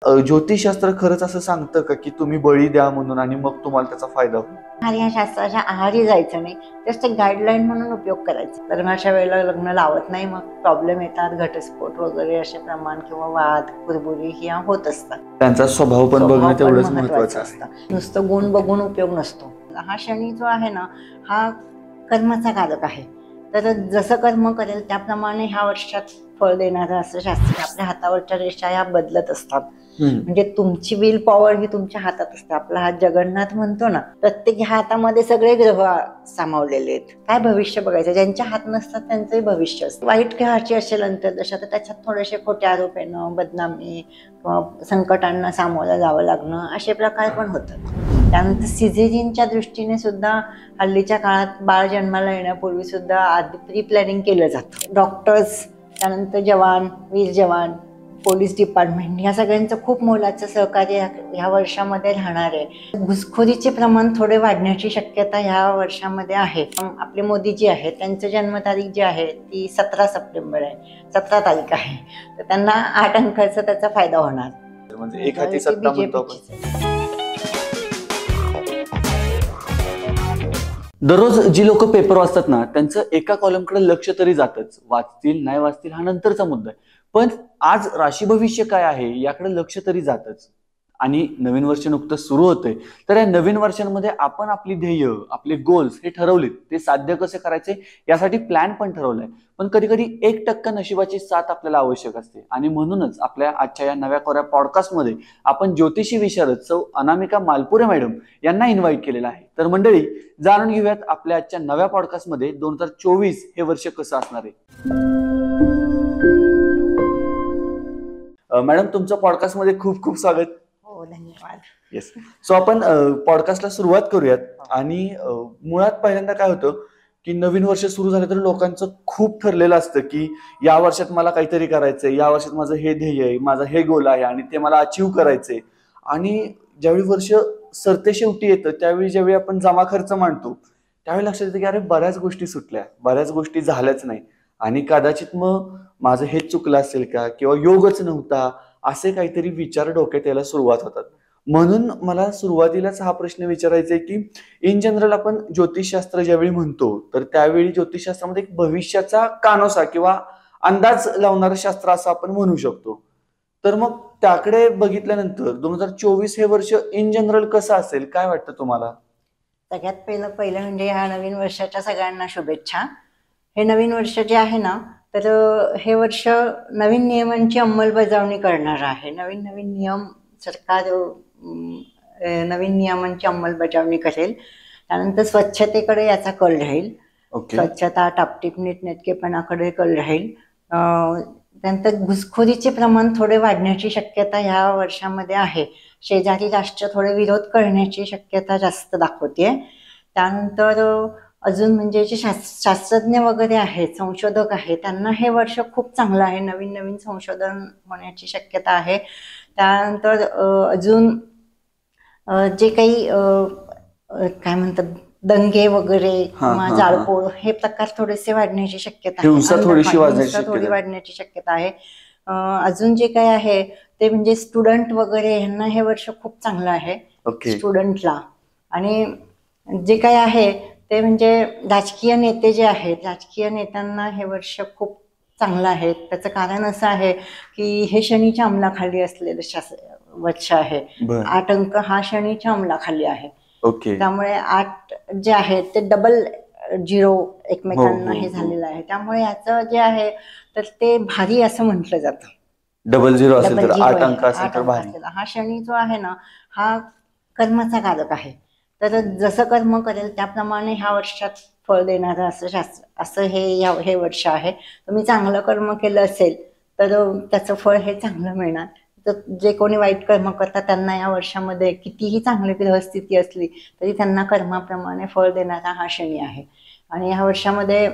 ज्योतिषशास्त्र खरंच असं सांगतं का की तुम्ही बळी द्या म्हणून आणि मग तुम्हाला त्याचा फायदा होईल? आणि या शास्त्राच्या आहारी जायचं नाही, जस्ट एक गाईडलाईन म्हणून उपयोग करायचा. लग्नाच्या वेळेला लग्न लावत नाही, मग प्रॉब्लेम येतात, घटस्फोट वगैरे असे प्रमाण किंवा वाद कुरबुरी ह्या होत असतात. त्यांचा स्वभाव पण बघणं तेवढंच महत्त्वाचं असतं. नुसतं गुण बघून उपयोग नसतो. हा शनी जो आहे ना, हा कर्माचा कारक आहे. तर जसं कर्म करेल त्याप्रमाणे ह्या वर्षात फळ देणारं असं शास्त्र. आपल्या हातावरच्या रेषा ह्या बदलत असतात. म्हणजे तुमची विल पॉवर ही तुमच्या हातात असते. आपला हात जगन्नाथ म्हणतो ना, प्रत्येक हातामध्ये सगळे ग्रह सामावलेले आहेत. काय भविष्य बघायचं, ज्यांच्या हात नसतात त्यांचंही भविष्य असतं. वाईट ग्रहाची असेल अंतर्दशा तर त्याच्यात थोडेसे खोटे आरोप येणं, बदनामी किंवा संकटांना सामोरं जावं लागणं असे प्रकार पण होतात. त्यानंतर सिझेरियनच्या दृष्टीने सुद्धा हल्लीच्या काळात बाळ जन्माला येण्यापूर्वी सुद्धा आधी प्री प्लॅनिंग केलं जातं. डॉक्टर्स, त्यानंतर जवान, वीर जवान, पोलीस डिपार्टमेंट या सगळ्यांचं खूप मोलाचं सहकार्य ह्या वर्षामध्ये राहणार आहे. घुसखोरीचे प्रमाण थोडे वाढण्याची शक्यता ह्या वर्षामध्ये आहे. आपले मोदीजी आहेत, त्यांचं जन्मतारीख जी आहे ती 17 सप्टेंबर आहे, 17 तारीख आहे. तर त्यांना 8 अंकाचा त्याचा फायदा होणार. म्हणजे एक हाती सत्ता म्हणतो आपण. दररोज जी लोक पेपर वाचतात ना, त्यांचं एका कॉलमकडे लक्ष तरी जातच. वाचतील नाही वाचतील हा नंतरचा मुद्दा आहे, पण आज राशी भविष्य काय आहे याकडे लक्ष तरी जातच. आणि नवीन वर्ष नुकतंच सुरू होतंय, तर या नवीन वर्षांमध्ये आपण आपली ध्येय, आपले गोल्स हे ठरवलेत, ते साध्य कसे करायचे यासाठी प्लॅन पण ठरवलाय. पण कधी कधी 1% नशिबाची साथ आपल्याला आवश्यक असते. आणि म्हणूनच आपल्या आजच्या या नव्या कोऱ्या पॉडकास्टमध्ये आपण ज्योतिषी विशारद सौ अनामिका मालपुरे मॅडम यांना इन्व्हाइट केलेलं आहे. तर मंडळी, जाणून घेऊयात आपल्या आजच्या नव्या पॉडकास्टमध्ये 2024 हे वर्ष कसं असणार आहे. मॅडम, तुमचं पॉडकास्टमध्ये खूप खूप स्वागत. हो, धन्यवाद. येस. सो आपण पॉडकास्टला सुरुवात करूयात. आणि मुळात पहिल्यांदा काय होतं की नवीन वर्ष सुरू झालं तर लोकांचं खूप ठरलेलं असतं की या वर्षात मला काहीतरी करायचंय, या वर्षात माझं हे ध्येय आहे, माझं हे गोल आहे आणि ते मला अचीव्ह करायचंय. आणि ज्यावेळी वर्ष सरते शेवटी येतं त्यावेळी ज्यावेळी आपण जमा खर्च मांडतो त्यावेळी लक्षात येतं की अरे बऱ्याच गोष्टी सुटल्या, बऱ्याच गोष्टी झाल्याच नाही आणि कदाचित मग माझं हेच चुकलं असेल का किंवा योगच नव्हता, असे काहीतरी विचार डोक्यात यायला सुरुवात होतात. म्हणून मला सुरुवातीलाच हा प्रश्न विचारायचा आहे की इन जनरल आपण ज्योतिषशास्त्र ज्यावेळी म्हणतो तर त्यावेळी ज्योतिषशास्त्रामध्ये एक भविष्याचा कानोसा किंवा अंदाज लावणारं शास्त्र असं आपण म्हणू शकतो. तर मग त्याकडे बघितल्यानंतर 2024 हे वर्ष इन जनरल कसं असेल, काय वाटतं तुम्हाला? सगळ्यात पहिलं म्हणजे ह्या नवीन वर्षाच्या सगळ्यांना शुभेच्छा. हे नवीन वर्ष जे आहे ना, तर हे वर्ष नवीन नियमांची अंमलबजावणी करणार आहे. नवीन नवीन नियम सरकार नवीन नियमांची अंमलबजावणी करेल. त्यानंतर स्वच्छतेकडे याचा कल राहील. स्वच्छता, टापटीप, नीटनेटकेपणाकडे कल राहील. त्यानंतर घुसखोरीचे प्रमाण थोडे वाढण्याची शक्यता ह्या वर्षामध्ये आहे. शेजारी राष्ट्र थोडे विरोध करण्याची शक्यता जास्त दाखवते. त्यानंतर अजून म्हणजे जे शास्त्रज्ञ वगैरे आहेत, संशोधक आहेत, त्यांना हे वर्ष खूप चांगलं आहे. नवीन नवीन संशोधन होण्याची शक्यता आहे. त्यानंतर अजून जे काही काय म्हणतात दंगे वगैरे किंवा जाळपोळ हे प्रकार थोडेसे वाढण्याची शक्यता आहे. हिंसा थोडी वाढण्याची शक्यता आहे. अजून जे काही आहे ते म्हणजे स्टुडंट वगैरे यांना हे वर्ष खूप चांगलं आहे स्टुडंटला. आणि जे काही आहे ते म्हणजे राजकीय नेते जे आहेत, राजकीय नेत्यांना हे वर्ष खूप चांगलं आहे. त्याचं कारण असं आहे की हे शनीच्या अंमलाखाली असलेलं वर्ष आहे. 8 अंक हा शनीच्या अंमलाखाली आहे. त्यामुळे 8 जे आहे ते डबल 0 एकमेकांना हे झालेलं आहे. त्यामुळे याचं जे आहे तर ते भारी असं म्हटलं जातं. डबल 0 असेल तर 8 अंक असेल तर भारी. हा शनी जो आहे ना, हा कर्माचा कारक आहे. तर जसं कर्म करेल त्याप्रमाणे ह्या वर्षात फळ देणारं असं शास्त्र, असं हे वर्ष आहे. तुम्ही चांगलं कर्म केलं असेल तर त्याचं फळ हे चांगलं मिळणार. तर जे कोणी वाईट कर्म करतात त्यांना या वर्षामध्ये कितीही चांगली ग्रहस्थिती असली तरी त्यांना कर्माप्रमाणे फळ देणारा हा शनी आहे. आणि ह्या वर्षामध्ये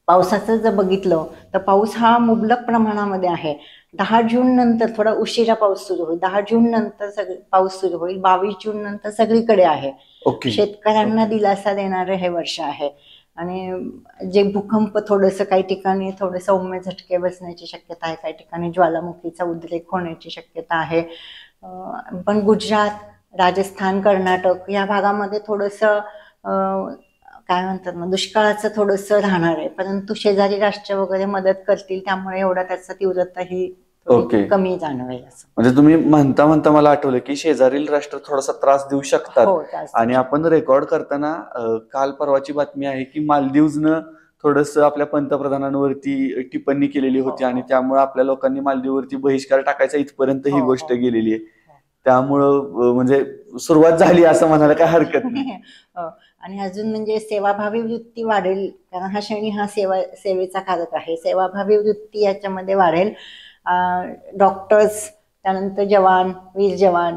पावसाचं जर बघितलं तर पाऊस हा मुबलक प्रमाणामध्ये आहे. 10 जून नंतर थोडा उशिरा पाऊस सुरू होईल. 10 जून नंतर पाऊस सुरू होईल. 22 जून नंतर सगळीकडे आहे. शेतकऱ्यांना दिलासा देणारं हे वर्ष आहे. आणि जे भूकंप थोडंसं काही ठिकाणी थोडे सौम्य झटके बसण्याची शक्यता आहे, काही ठिकाणी ज्वालामुखीचा उद्रेक होण्याची शक्यता आहे. पण गुजरात, राजस्थान, कर्नाटक या भागामध्ये थोडंसं काय म्हणतात ना, दुष्काळाचं थोडंसं राहणार आहे, परंतु शेजारी राष्ट्र वगैरे मदत करतील, त्यामुळे एवढा त्याचा तीव्रता ही ओके. कमी जाणवेल असं. म्हणजे तुम्ही म्हणता म्हणता मला आठवलं की शेजारील राष्ट्र थोडासा त्रास देऊ शकतात. हो, त्रास देऊ आणि आपण रेकॉर्ड करताना काल परवाची बातमी आहे की मालदीवजनं थोडंसं आपल्या पंतप्रधानांवरती टिप्पणी केलेली होती आणि त्यामुळे आपल्या लोकांनी मालदीववरती बहिष्कार टाकायचा इथपर्यंत ही गोष्ट गेलेली आहे. त्यामुळं म्हणजे सुरुवात झाली असं म्हणायला काय हरकत नाही. आणि अजून म्हणजे सेवाभावी वृत्ती वाढेल, कारण हा शनी हा सेवेचा कारक आहे. सेवाभावी वृत्ती याच्यामध्ये वाढेल. डॉक्टर्स, त्यानंतर जवान, वीर जवान,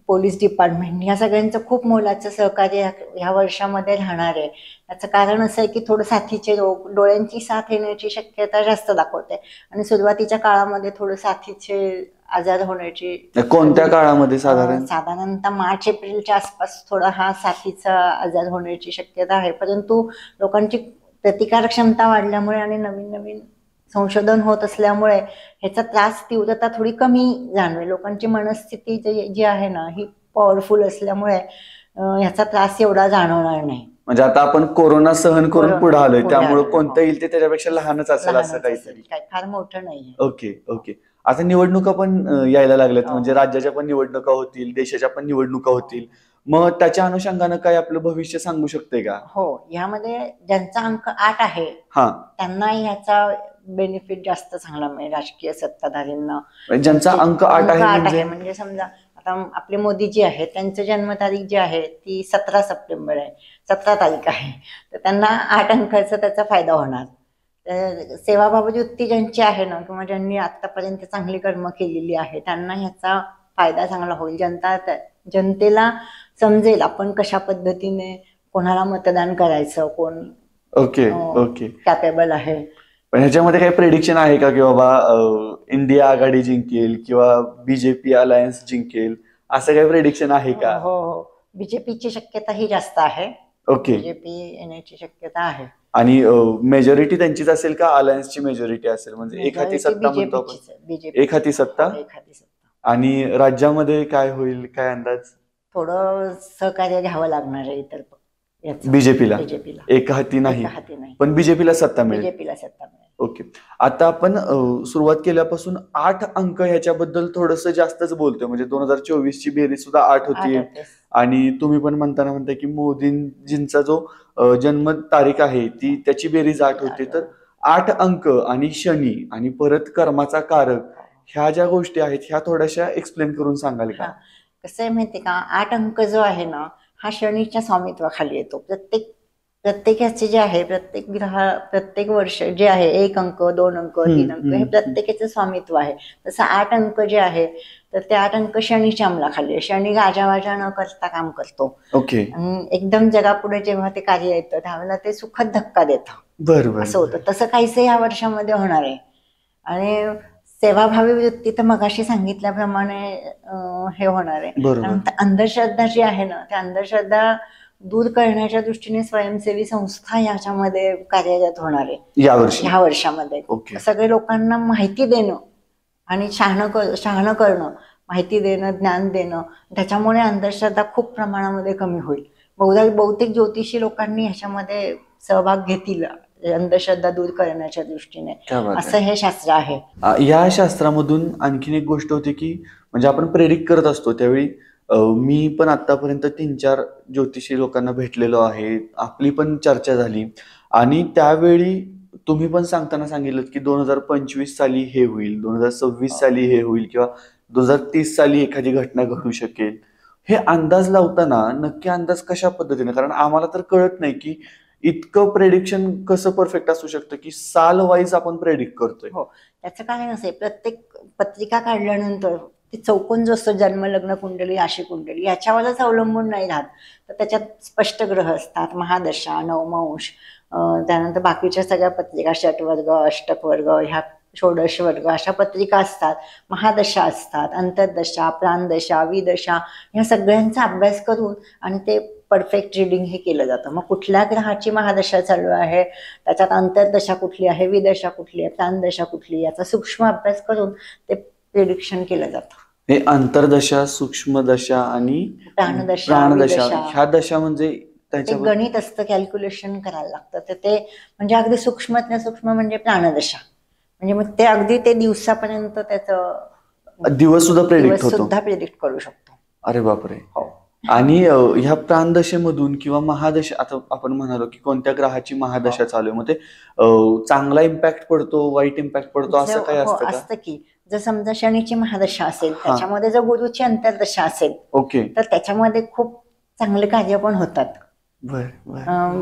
पोलीस डिपार्टमेंट या सगळ्यांचं खूप मोलाचं सहकार्य ह्या वर्षामध्ये राहणार आहे. याचं कारण असं आहे की थोडं साथीचे रोग, डोळ्यांची साथ येण्याची शक्यता जास्त दाखवते आणि सुरुवातीच्या काळामध्ये थोडं साथीचे आजार होण्याची. कोणत्या काळामध्ये साधारणतः मार्च एप्रिलच्या आसपास थोडा हा साथीचा आजार होण्याची शक्यता आहे, परंतु लोकांची प्रतिकारक क्षमता वाढल्यामुळे आणि नवीन नवीन संशोधन होत असल्यामुळे ह्याचा त्रास तीव्रता थोडी कमी जाणवेल. लोकांची मनस्थिती जी आहे ना ही पॉवरफुल असल्यामुळे ह्याचा त्रास एवढा जाणवणार नाही. म्हणजे आता आपण कोरोना सहन करून पुढे आलोय, त्यामुळे कोणतं येईल ते त्याच्यापेक्षा लहानच असेल असं काहीतरी, काय फार मोठं नाही. Okay okay. आता निवडणुका पण यायला लागल्यात, म्हणजे राज्याच्या पण निवडणुका होतील, देशाच्या पण निवडणुका होतील. मग त्याच्या अनुषंगानं काय आपलं भविष्य सांगू शकते का? हो, यामध्ये ज्यांचा अंक 8 आहे त्यांना ह्याचा बेनिफिट जास्त चांगला मिळेल. राजकीय सत्ताधारींना ज्यांचा अंक 8 आहे म्हणजे समजा आता आपले मोदी जी आहे त्यांचं जन्मतारीख जी आहे ती 17 सप्टेंबर आहे, 17 तारीख आहे, तर त्यांना 8 अंकाचा त्याचा फायदा होणार. सेवाभावी वृत्ती ज्यांची आहे ना, किंवा ज्यांनी आतापर्यंत चांगली कर्म केलेली आहे त्यांना ह्याचा फायदा चांगला होईल. जनतेला समजेल आपण कशा पद्धतीने कोणाला मतदान करायचं, कोण कॅपेबल आहे. पण ह्याच्यामध्ये काही प्रेडिक्शन आहे का की बाबा इंडिया आघाडी जिंकेल किंवा बीजेपी अलायन्स जिंकेल, असं काही प्रेडिक्शन आहे का? हो, बीजेपीची शक्यता ही जास्त आहे. बीजेपी येण्याची शक्यता आहे. आणि मेजॉरिटी त्यांचीच असेल का अलायन्सची मेजॉरिटी असेल? म्हणजे एक हाती सत्ता म्हणतो आपण, एक हाती सत्ता. आणि राज्यामध्ये काय होईल, काय अंदाज? थोडं सहकार्य घ्यावं लागणार आहे इतर बीजेपीला. एक हाती नाही, पण बीजेपीला सत्ता मिळेल. ओके. आता आपण सुरुवात केल्यापासून 8 अंक ह्याच्याबद्दल थोडस जास्तच बोलतोय, म्हणजे 2024 ची बेरीज सुद्धा 8 होती. आणि तुम्ही पण म्हणताय की मोदींजींचा जो जन्म तारीख आहे ती त्याची बेरीज 8 होती. तर 8 अंक आणि शनी आणि परत कर्माचा कारक ह्या ज्या गोष्टी आहेत ह्या थोड्याशा एक्सप्लेन करून सांगाल का? कसं आहे माहितीये का, 8 अंक जो आहे ना हा शनीच्या स्वामित्वाखाली येतो. प्रत्येकाचे जे आहे, प्रत्येक प्रत्येक वर्ष जे आहे 1 अंक, 2 अंक, 3 अंक हे प्रत्येकाचं स्वामित्व आहे. तसं 8 अंक जे आहे तर ते 8 अंक शनीच्या अंमलाखाली आहे. शनी गाजावाजा न करता काम करतो. ओके. एकदम जगापुढे जेव्हा ते कार्य येतं त्यावेळेला ते सुखद धक्का देतं. बरोबर, असं होतं. तसं काहीसं या वर्षामध्ये होणार आहे. आणि सेवाभावी वृत्ती तर मगाशी सांगितल्याप्रमाणे हे होणार आहे. अंधश्रद्धा जी आहे ना त्या अंधश्रद्धा दूर करण्याच्या दृष्टीने स्वयंसेवी संस्था याच्यामध्ये कार्यरत होणार आहे ह्या वर्षामध्ये. सगळे लोकांना माहिती देणं आणि शहाणं करणं, माहिती देणं, ज्ञान देणं, त्याच्यामुळे अंधश्रद्धा खूप प्रमाणामध्ये कमी होईल. बहुतेक ज्योतिषी लोकांनी ह्याच्यामध्ये सहभाग घेतील अंधश्रद्धा दूर करण्याच्या दृष्टीने, असं हे शास्त्र आहे. या शास्त्रामधून आणखीन एक गोष्ट होती की म्हणजे आपण प्रेडिक्ट करत असतो त्यावेळी मी पण आतापर्यंत 3-4 ज्योतिषी लोकांना भेटलेलो आहे, आपली पण चर्चा झाली आणि त्यावेळी तुम्ही पण सांगताना सांगितलं की 2025 साली हे होईल, 2026 साली हे होईल किंवा 2030 साली एखादी घटना घडू शकेल. हे अंदाज लावताना नक्की अंदाज कशा पद्धतीने, कारण आम्हाला तर कळत नाही की इतकं प्रेडिक्शन कसं परफेक्ट असू शकतं की साल वाईज आपण प्रेडिक्ट करतोय. हो, त्याचं कारण असं आहे, प्रत्येक पत्रिका काढल्यानंतर ते चौकोन जो असतो जन्म, लग्न कुंडली, राशी कुंडली याच्यावरच अवलंबून नाही राहत, तर त्याच्यात स्पष्ट ग्रह असतात, महादशा, नवमांश, त्यानंतर बाकीच्या सगळ्या पत्रिका षटवर्ग, अष्टकवर्ग, ह्या षोडश वर्ग अशा पत्रिका असतात, महादशा असतात, अंतर्दशा, प्राणदशा, विदशा ह्या सगळ्यांचा अभ्यास करून आणि ते परफेक्ट रिडिंग हे केलं जातं. मग कुठल्या ग्रहाची महादशा चालू आहे, त्याच्यात अंतर्दशा कुठली आहे, विदशा कुठली आहे, प्राणदशा कुठली, याचा सूक्ष्म अभ्यास करून ते प्रिडिक्शन केलं जातं. हे अंतर्दशा, सूक्ष्मदशा आणि प्राणदशा, प्राणदशा, विदशा, ह्या दशा म्हणजे ते त्याच्यावर गणित असतं, कॅल्क्युलेशन करायला लागतं. तर ते म्हणजे अगदी सूक्ष्मातल्या सूक्ष्म म्हणजे प्राणदशा, म्हणजे मग ते अगदी ते दिवसापर्यंत त्याचं दिवस सुद्धा प्रेडिक्ट दिवस होतो. सुद्धा प्रेडिक्ट करू शकतो. अरे बापरे. हो. आणि ह्या प्राणदशेमधून किंवा महादशा, आता आपण म्हणालो की कोणत्या ग्रहाची महादशा चालू आहे, मग ते चांगला इम्पॅक्ट पडतो, वाईट इम्पॅक्ट पडतो, असं काही हो, असतं का? असतं की जर समजा शनीची महादशा असेल, हा. त्याच्यामध्ये जर गुरुची अंतर्दशा असेल ओके. तर त्याच्यामध्ये खूप चांगले कार्य पण होतात. बर बर.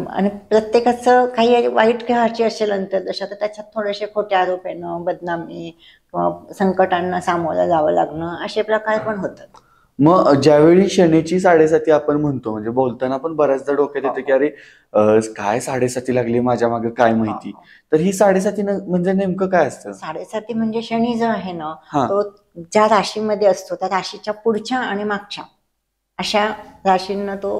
आणि प्रत्येकाचं काही वाईट ग्रहाची असेल अंतर्दशा तर त्याच्यात थोडेसे खोटे आरोप येणं, बदनामी किंवा संकटांना सामोरं जावं लागणं, असे प्रकार पण होतात. मग ज्यावेळी शनीची साडेसाती आपण म्हणतो, म्हणजे बोलताना पण बऱ्याचदा डोक्यात येतं की अरे काय साडेसाती लागली माझ्या मागे, काय माहिती. तर ही साडेसाती म्हणजे नेमकं काय असतं? साडेसाती म्हणजे शनी जो आहे ना, हा. तो ज्या राशीमध्ये असतो त्या राशीच्या पुढच्या आणि मागच्या अशा राशींना तो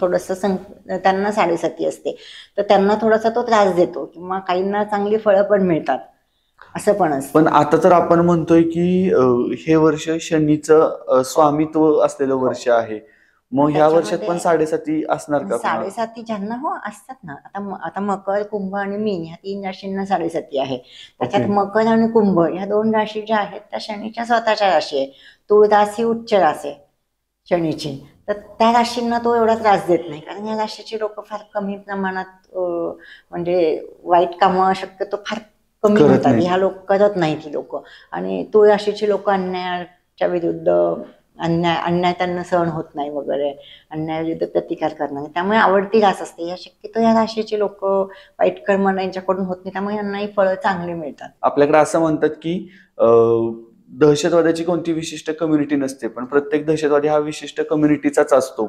थोडस त्यांना साडेसाती असते, तर त्यांना थोडासा तो त्रास देतो किंवा काहींना चांगली फळं पण मिळतात, असं पण असतं. पण आता तर आपण म्हणतोय की हे वर्ष शनीचं स्वामित्व असलेलं वर्ष आहे, मग ह्या वर्षात पण साडेसाती असणार का? साडेसाती ज्यांना हो असतात ना, आता मकर, कुंभ आणि मीन ह्या 3 राशींना साडेसाती आहे. त्याच्यात मकर आणि कुंभ ह्या 2 राशी ज्या आहेत त्या शनीच्या स्वतःच्या राशी आहे. तुळ राशी उच्च राशी आहे शनीची, तर त्या राशींना तो एवढा त्रास देत नाही, कारण या राशीची लोक फार कमी प्रमाणात म्हणजे वाईट कामं शक्यतो फार कमी होतात, ह्या लोक करत नाही ती लोक. आणि तुळ राशीची लोक अन्यायाच्या विरुद्ध, अन्याय त्यांना सहन होत नाही वगैरे, अन्यायाविरुद्ध प्रतिकार करणार, त्यामुळे आवडती रास असते. या शक्यतो या राशीची लोक वाईट कर्म यांच्याकडून होत नाही, त्यामुळे यांनाही फळं चांगली मिळतात. आपल्याकडे असं म्हणतात की दहशतवाद्याची कोणती विशिष्ट कम्युनिटी नसते, पण प्रत्येक दहशतवादी हा विशिष्ट कम्युनिटीचाच असतो.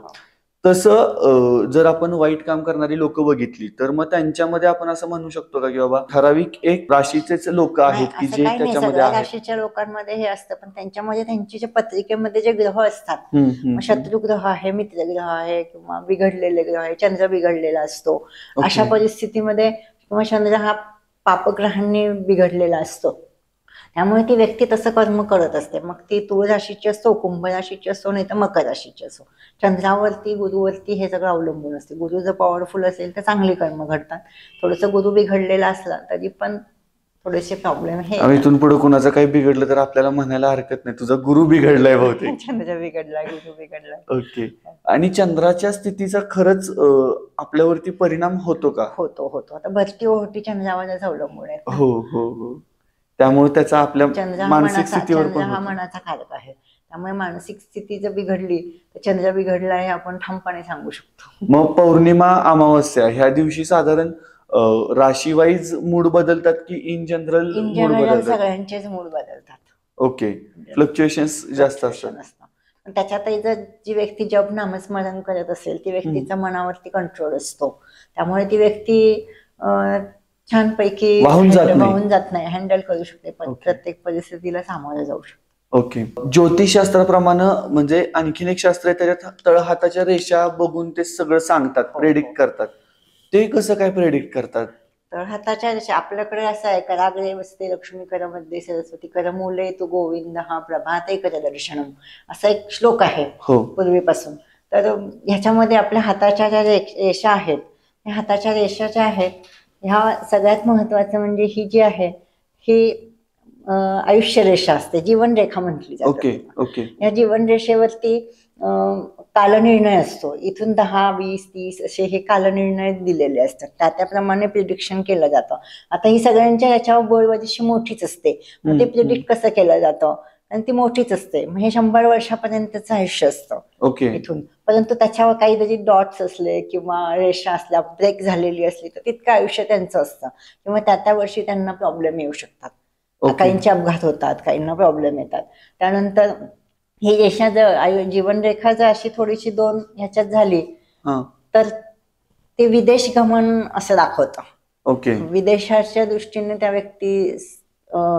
तसं जर आपण वाईट काम करणारी लोक बघितली तर मग त्यांच्यामध्ये आपण असं म्हणू शकतो का की बाबा ठराविक एक राशीचेच लोक आहेत की जे त्याच्यामध्ये आहेत? राशीच्या लोकांमध्ये हे असतं, पण त्यांच्यामध्ये त्यांची जे पत्रिकेमध्ये जे ग्रह असतात, शत्रू ग्रह आहे, मित्र ग्रह आहे किंवा बिघडलेले ग्रह आहे, चंद्र बिघडलेला असतो, अशा परिस्थितीमध्ये किंवा चंद्र हा पापग्रहांनी बिघडलेला असतो, त्यामुळे ती व्यक्ती तसं कर्म करत असते. मग ती तुळ राशीची असो, कुंभ राशीची असो, नाही तर मकर राशीची असो, चंद्रावरती, गुरुवरती हे सगळं अवलंबून असते. गुरु जर पॉवरफुल असेल तर चांगली कर्म घडतात, थोडंसं गुरु बिघडलेला असला तरी पण थोडेसे प्रॉब्लेम हे. इथून पुढे कुणाचं काही बिघडलं तर आपल्याला म्हणायला हरकत नाही तुझा गुरु बिघडलाय बहुतेक. चंद्र बिघडलाय, गुरु बिघडलाय. ओके. आणि चंद्राच्या स्थितीचा खरंच आपल्यावरती परिणाम होतो का? होतो. आता भरती ओहोटी चंद्रावरच अवलंबून आहे. हो हो हो. त्यामुळे त्याचा आपल्या मानसिक स्थितीवर पण, चंद्र हा मनाचा कारक आहे, त्यामुळे मानसिक स्थिती जर बिघडली तर चंद्र बिघडला हे आपण ठामपणे सांगू शकतो. मग पौर्णिमा, अमावस्या ह्या दिवशी साधारण राशी वाईज मूड बदलतात की इन जनरल मूड बदलतात? सगळ्यांचेच मूड बदलतात. ओके. फ्लक्च्युएशन्स जास्त असतात. त्याच्यातही जर जी व्यक्ती जप नामस्मरण करत असेल ती व्यक्तीचा मनावरती कंट्रोल असतो, त्यामुळे ती व्यक्ती छानपैकी वाहून जात नाही, हँडल करू शकते, प्रत्येक परिस्थितीला सामोरं जाऊ शकते. ओके. ज्योतिषशास्त्राप्रमाणे म्हणजे आणखीन एक शास्त्र आहे, त्याच्यात तळहाताच्या रेषा बघून ते सगळं सांगतात, प्रेडिक्ट करतात. ते कसं काय प्रेडिक्ट करतात? तळहाताच्या रेषा आपल्याकडे असं आहे, कराग्रे वसते लक्ष्मी करमध्ये सरस्वती, करमूले तू गोविंद हा प्रभाते कर दर्शनम, असा एक श्लोक आहे पूर्वीपासून. तर ह्याच्यामध्ये आपल्या हाताच्या ज्या रेषा आहेत, ह्या हाताच्या रेषा ज्या आहेत ह्या सगळ्यात महत्वाचं म्हणजे ही जी आहे ही आयुष्य रेषा असते, जीवनरेखा म्हटली जाते. या जीवनरेषेवरती कालनिर्णय असतो, इथून 10, 20, 30 असे हे कालनिर्णय दिलेले असतात, त्याप्रमाणे प्रिडिक्शन केलं जातं. आता ही सगळ्यांच्या याच्यावर बळबजीशी मोठीच असते, मग ते प्रिडिक्ट कसं केलं जातं आणि ती मोठीच असते. मग हे 100 वर्षापर्यंतचं आयुष्य असतं इथून, परंतु त्याच्यावर काही जरी डॉट्स असले किंवा रेषा असल्या, ब्रेक झालेली असली तर तितकं आयुष्य त्यांचं असतं, किंवा त्या वर्षी त्यांना प्रॉब्लेम येऊ शकतात. काहींचे अपघात होतात, काहींना प्रॉब्लेम येतात. त्यानंतर ही रेषा जर जीवनरेखा जर अशी थोडीशी 2 ह्याच्यात झाली तर ते विदेश गमन असं दाखवतं. विदेशाच्या दृष्टीने त्या व्यक्ती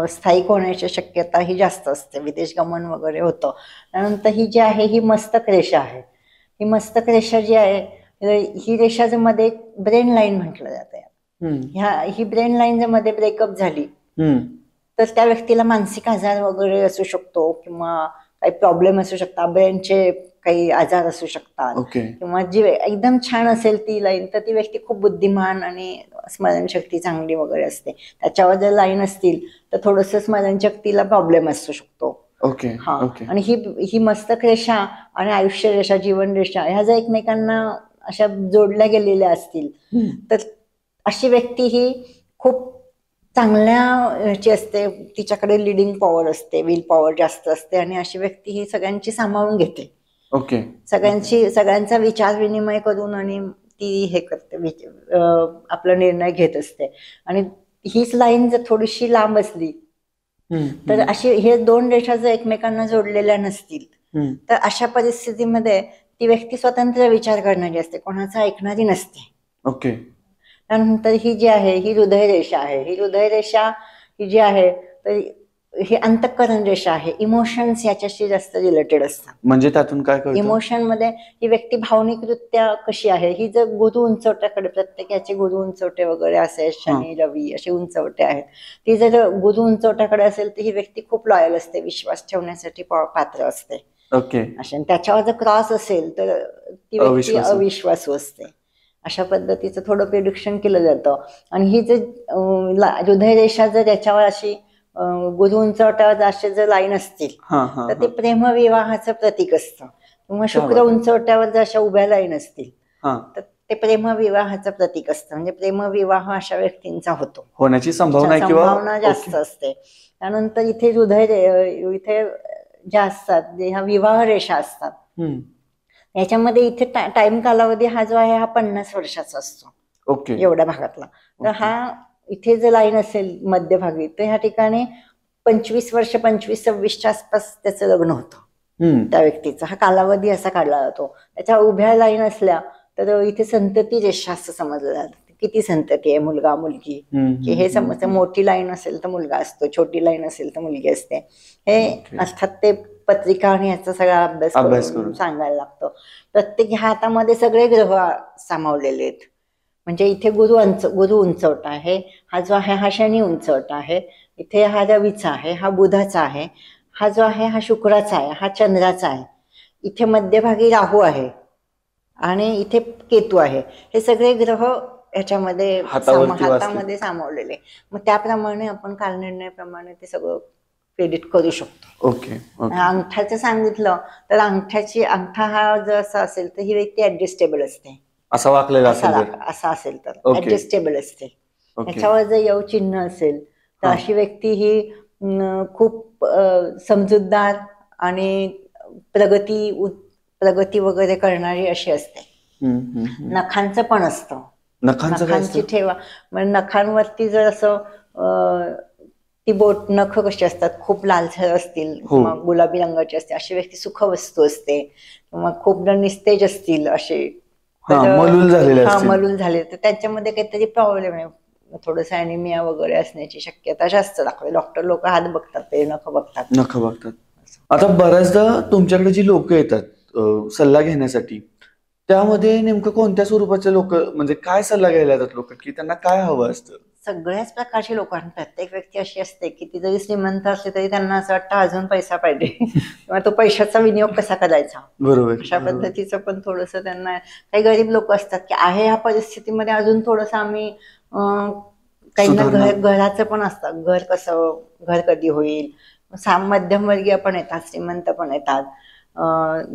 स्थायिक होण्याची शक्यता ही जास्त असते, विदेश गमन वगैरे होतं. त्यानंतर ही जी आहे ही मस्तक रेषा आहे, ही मस्तक रेषा जी आहे, ही रेषा जर मध्ये ब्रेन लाईन म्हटलं जातं. ही ब्रेन लाईन जर मध्ये ब्रेकअप झाली तर त्या व्यक्तीला मानसिक आजार वगैरे असू शकतो, किंवा काही प्रॉब्लेम असू शकतात, ब्रेनचे काही आजार असू शकतात. किंवा जी एकदम छान असेल ती लाईन तर ती व्यक्ती खूप बुद्धिमान आणि स्मरणशक्ती चांगली वगैरे असते. त्याच्यावर जर लाईन असतील तर थोडस स्मरणशक्तीला प्रॉब्लेम असू शकतो. आणि ही मस्तक रेषा आणि आयुष्य रेषा, जीवन रेषा ह्या जर एकमेकांना अशा जोडल्या गेलेल्या असतील तर अशी व्यक्ती ही खूप चांगल्या ह्याची असते, तिच्याकडे लिडिंग पॉवर असते, विल पॉवर जास्त असते, आणि अशी व्यक्ती ही सगळ्यांची सांभाळून घेते. सगळ्यांचा विचार विनिमय करून आणि ती हे करते, आपला निर्णय घेत असते. आणि हीच लाईन जर थोडीशी लांब असली तर अशी हे दोन रेषा जर एकमेकांना जोडलेल्या नसतील तर अशा परिस्थितीमध्ये ती व्यक्ती स्वतंत्र विचार करणारी असते, कोणाचं ऐकणारी नसते. त्यानंतर ही जी आहे ही हृदय रेषा आहे. ही हृदय रेषा ही जी आहे तर ही अंतःकरण रेषा आहे. इमोशन्स याच्याशी जास्त रिलेटेड असतात. म्हणजे त्यातून काय कळतं? इमोशन मध्ये ही व्यक्ती भावनिकरित्या कशी आहे, ही जर गुरु उंचवट्याकडे, प्रत्येकाचे गुरु उंचवटे वगैरे असे, शनी रवी असे उंचवटे आहेत, ती जर गुरु उंचवट्याकडे असेल तर ही व्यक्ती खूप लॉयल असते, विश्वास ठेवण्यासाठी पात्र असते. अशा त्याच्यावर जर क्रॉस असेल तर ती व्यक्ती अविश्वासू असते. अशा पद्धतीचं थोडं प्रिडिक्शन केलं जातं. आणि ही जर हृदय रेषा जर त्याच्यावर अशी गुरु उंचवट्यावर असे जर लाईन असतील तर ते प्रेमविवाहाचं प्रतीक असतं. किंवा शुक्र उंचवट्यावर जर अशा उभ्या लाईन असतील तर ते प्रेमविवाहाचं प्रतीक असतं. म्हणजे प्रेमविवाह अशा व्यक्तींचा होतो, होण्याची संभावना जास्त असते. त्यानंतर इथे इथे ज्या असतात, ह्या विवाह रेषा असतात, याच्यामध्ये इथे टाइम कालावधी हा जो आहे हा 50 वर्षाचा असतो एवढ्या भागातला. तर हा इथे जर लाईन असेल मध्यभागी तर ह्या ठिकाणी 25 वर्ष, 25-26च्या आसपास त्याचं लग्न होतं त्या व्यक्तीचा. हा कालावधी असा काढला जातो. त्याच्या उभ्या लाईन असल्या तर इथे संतती रेषा असं समजलं जातं. किती संतती आहे, मुलगा मुलगी, की हे समजतं. मोठी लाईन असेल तर मुलगा असतो, छोटी लाईन असेल तर मुलगी असते. हे अर्थात ते पत्रिका आणि याचा सगळा अभ्यास करून सांगायला लागतो. प्रत्येक हातामध्ये सगळे ग्रह सामावलेले आहेत. म्हणजे इथे गुरु उंचवटा आहे, हा जो आहे हा शनी उंचवटा आहे, इथे हा रवीचा आहे, हा बुधाचा आहे, हा जो आहे हा शुक्राचा आहे, हा चंद्राचा आहे, इथे मध्यभागी राहू आहे आणि इथे केतू आहे. हे सगळे ग्रह याच्यामध्ये हातामध्ये सामावलेले. मग त्याप्रमाणे आपण कालनिर्णयाप्रमाणे ते सगळं क्रेडिट करू शकतो. अंगठ्याचं सांगितलं तर अंगठा हा जर असा असेल तर ही व्यक्ती ऍडजस्टेबल असते. असा वाकलेला असा असेल तर ऍडजस्टेबल असते. त्याच्यावर जर यव चिन्ह असेल तर अशी व्यक्ती ही खूप समजूतदार आणि प्रगती वगैरे करणारी अशी असते. नखांचं पण असतं. नखांची ठेवा म्हणजे नखांवरती जर असं ती नख कशी असतात, खूप लालसर असतील किंवा गुलाबी रंगाची असते अशी व्यक्ती सुखवस्तू असते. किंवा खूप जण निस्तेज असतील असे, मलूल झाले तर त्याच्यामध्ये काहीतरी प्रॉब्लेम आहे, थोडस अॅनिमिया वगैरे असण्याची शक्यता जास्त दाखवते. डॉक्टर लोक हात बघतात, ते नख बघतात. आता बऱ्याचदा तुमच्याकडे जी लोक येतात सल्ला घेण्यासाठी, त्यामध्ये नेमकं कोणत्या स्वरूपाचे लोक, म्हणजे काय सल्ला घ्यायला येतात लोक, की त्यांना काय हवं असतं? सगळ्याच प्रकारची लोक. प्रत्येक व्यक्ती अशी असते की ती जरी श्रीमंत असली तरी त्यांना असं वाटतं अजून पैसा पाहिजे किंवा तो पैशाचा विनियोग कसा करायचा. अशा पद्धतीचं पण थोडस त्यांना. काही गरीब लोक असतात की आहे ह्या परिस्थितीमध्ये अजून थोडस आम्ही, काहींना घराचं पण असतं, घर कधी होईल. मध्यमवर्गीय पण येतात, श्रीमंत पण येतात,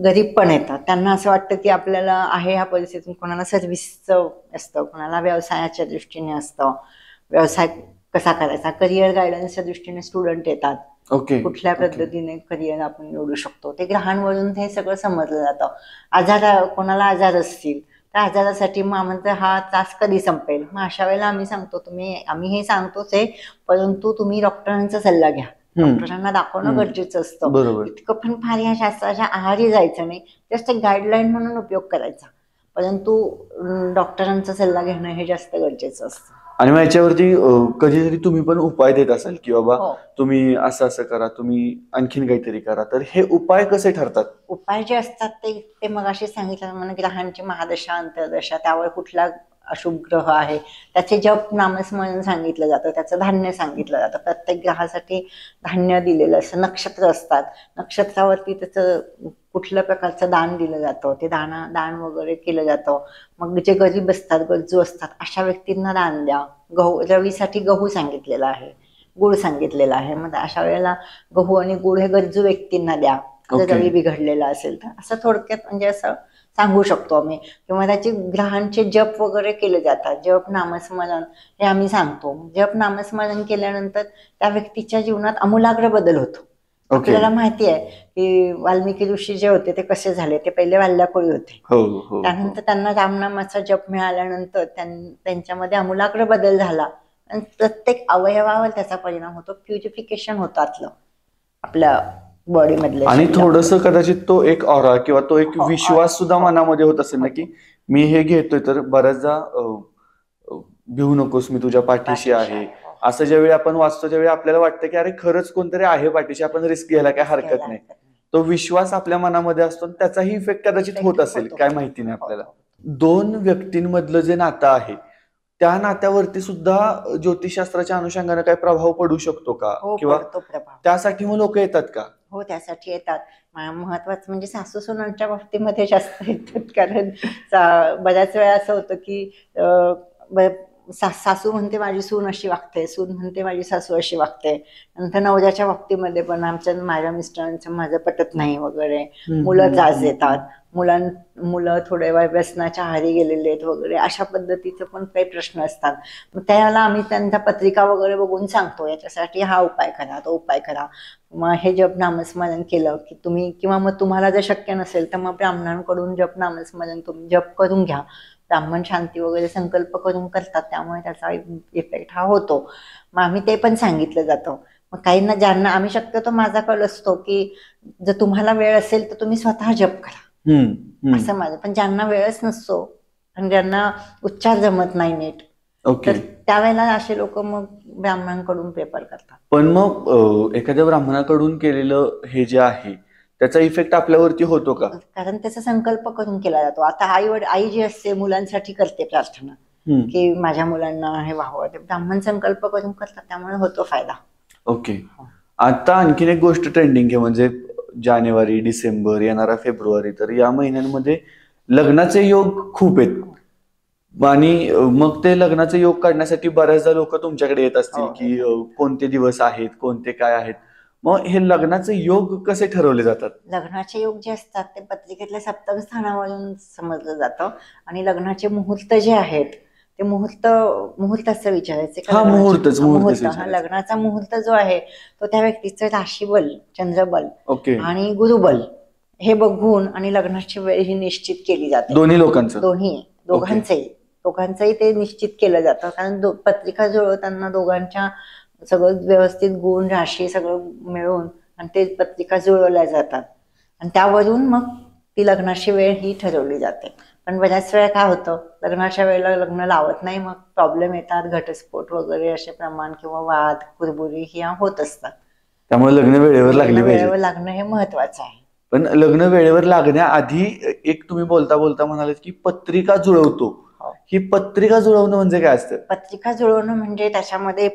गरीब पण येतात. त्यांना असं वाटतं की आपल्याला आहे ह्या परिस्थितीतून, कोणाला सर्व्हिसचं असतं, कोणाला व्यवसायाच्या दृष्टीने असतं, व्यवसाय कसा करायचा, करिअर गायडन्सच्या दृष्टीने स्टुडंट येतात, कुठल्या पद्धतीने करिअर आपण निवडू शकतो. ते ग्रहांवरून हे सगळं समजलं जातं. कोणाला आजार असतील त्या आजारासाठी मग म्हणतो हा त्रास कधी संपेल, मग अशा वेळेला आम्ही सांगतो आम्ही हे सांगतोच आहे, परंतु तुम्ही डॉक्टरांचा सल्ला घ्या. डॉक्टरांना दाखवणं गरजेचं असतं. इतकं पण फार या शास्त्राच्या आहारी जायचं नाही, जस्ट एक गाईडलाईन म्हणून उपयोग करायचा, परंतु डॉक्टरांचा सल्ला घेणं हे जास्त गरजेचं असतं. आणि मग याच्यावरती कधीतरी तुम्ही पण उपाय देत असाल की बाबा तुम्ही असं करा, तुम्ही आणखीन काहीतरी करा, तर हे उपाय कसे ठरतात? उपाय जे असतात ते मगाशी सांगितलं म्हणजे ग्रहांची महादशा अंतर्दशा, त्यावर कुठला अशुभ ग्रह आहे त्याचे जप नामस्मरण सांगितलं जातं, त्याचं धान्य सांगितलं जातं. प्रत्येक ग्रहासाठी धान्य दिलेलं असतं. नक्षत्र असतात, नक्षत्रावरती त्याचं कुठल्या प्रकारचं दान दिलं जातं, ते दान वगैरे केलं जातं. मग जे गरीब असतात, गरजू असतात, अशा व्यक्तींना दान द्या. रवीसाठी गहू सांगितलेला आहे, गुळ सांगितलेला आहे. मग अशा वेळेला गहू आणि गुळ हे गरजू व्यक्तींना द्या, जर रवी बिघडलेला असेल तर. असं थोडक्यात म्हणजे असं सांगू शकतो आम्ही. किंवा त्याचे ग्रहांचे जप वगैरे केले जातात, जप नामस्मरण हे आम्ही सांगतो. जप नामस्मरण केल्यानंतर त्या व्यक्तीच्या जीवनात आमूलाग्र बदल होतो. आपल्याला माहिती आहे की वाल्मिकी ऋषी जे होते ते कसे झाले, ते पहिले वाल्याकोळी होते. त्यानंतर त्यांना रामनामाचा जप मिळाल्यानंतर त्यांच्यामध्ये आमूलाग्र बदल झाला आणि प्रत्येक अवयवावर त्याचा परिणाम होतो. प्युरिफिकेशन होतं आपल्या बॉडी मधले. आणि थोडस कदाचित तो एक ऑरा किंवा तो एक विश्वास सुद्धा मनामध्ये होत असेल ना, की मी हे घेतोय तर बऱ्याचदा भिवू नकोस, मी तुझ्या पाठीशी आहे. असं ज्यावेळी आपण वाचतो त्यावेळी आपल्याला वाटतं की अरे खरंच कोणतरी आहे पाठीशी, आपण रिस्क घ्यायला काय हरकत नाही. तो विश्वास आपल्या मनामध्ये असतो, त्याचाही इफेक्ट कदाचित होत असेल, काय माहिती नाही आपल्याला. दोन व्यक्तींमधलं जे नातं आहे त्या नात्यावरती सुद्धा ज्योतिषशास्त्राच्या अनुषंगाने काय प्रभाव पडू शकतो का? किंवा त्यासाठी मग लोक येतात का? हो, त्यासाठी येतात. महत्वाचं म्हणजे सासू सुनांच्या बाबतीमध्ये जास्त येतात, कारण बऱ्याच वेळा असं होतं की सासू म्हणते माझी सून अशी वागते, सून म्हणते माझी सासू अशी वागते. नंतर नवऱ्याच्या बाबतीमध्ये पण माझ्या मिस्टरांचं माझं पटत नाही वगैरे, मुलं त्रास देतात, मुलं थोडे वेळ व्यसनाच्या आहारी गेलेले आहेत वगैरे, अशा पद्धतीचे पण काही प्रश्न असतात. मग त्याला आम्ही त्यांच्या पत्रिका वगैरे बघून सांगतो याच्यासाठी हा उपाय करा, तो उपाय करा. मग हे जप नामस्मरण केलं की तुम्ही, किंवा मग तुम्हाला जर शक्य नसेल तर मग ब्राह्मणांकडून जप नामस्मरण तुम्ही जप करून घ्या. ब्राह्मण शांती वगैरे संकल्प करून करतात, त्यामुळे त्याचा इफेक्ट हा होतो. मग आम्ही ते पण सांगितलं जातं. मग काहींना ज्यांना आम्ही शक्यतो, माझा कल असतो की जर तुम्हाला वेळ असेल तर तुम्ही स्वतः जप करा, असं माझं. पण ज्यांना वेळच नसतो आणि ज्यांना उच्चार जमत नाही नीट, तर त्यावेळेला असे लोक मग ब्राह्मणांकडून प्रेफर करतात. पण मग एखाद्या ब्राह्मणाकडून केलेलं हे जे आहे त्याचा इफेक्ट आपल्यावरती होतो का? कारण त्याचा संकल्प करून केला जातो. आता आई जी असते मुलांसाठी करते प्रार्थना की माझ्या मुलांना हे व्हावं, ते ब्राह्मण संकल्प करून करतात, त्यामुळे होतो फायदा. ओके. आता आणखीन एक गोष्ट ट्रेंडिंग आहे, म्हणजे जानेवारी, डिसेंबर, येणारा फेब्रुवारी, तर या महिन्यांमध्ये लग्नाचे योग खूप आहेत. आणि मग ते लग्नाचे योग काढण्यासाठी बऱ्याचदा लोक तुमच्याकडे येत असतील की कोणते दिवस आहेत, कोणते काय आहेत. मग हे लग्नाचे योग कसे ठरवले जातात? लग्नाचे योग जे असतात ते पत्रिकेतल्या सप्तम स्थानावरून समजलं जातं. आणि लग्नाचे मुहूर्त जे आहेत ते मुहूर्ताचं विचारायचं. मुहूर्त हा लग्नाचा मुहूर्त जो आहे तो त्या व्यक्तीचं राशीबल, चंद्रबल आणि गुरुबल हे बघून आणि लग्नाची वेळ ही निश्चित केली जाते. दोघांचंही ते निश्चित केलं जातं. कारण पत्रिका जुळवताना दोघांच्या सगळं व्यवस्थित गुण राशी सगळं मिळून आणि ते पत्रिका जुळवल्या जातात आणि त्यावरून मग ती लग्नाची वेळ ही ठरवली जाते. पण बऱ्याच वेळा काय होतं, लग्नाच्या वेळेला लग्न लावत नाही, मग प्रॉब्लेम येतात, घटस्फोट वगैरे असे प्रमाण किंवा वाद, कुरबुरी ह्या होत असतात. त्यामुळे लग्न वेळेवर लागणं हे महत्वाचं आहे. पण लग्न वेळेवर लागण्याआधी एक तुम्ही बोलता बोलता म्हणालात की पत्रिका जुळवतो. ही पत्रिका जुळवणं म्हणजे काय असतं? पत्रिका जुळवणं म्हणजे त्याच्यामध्ये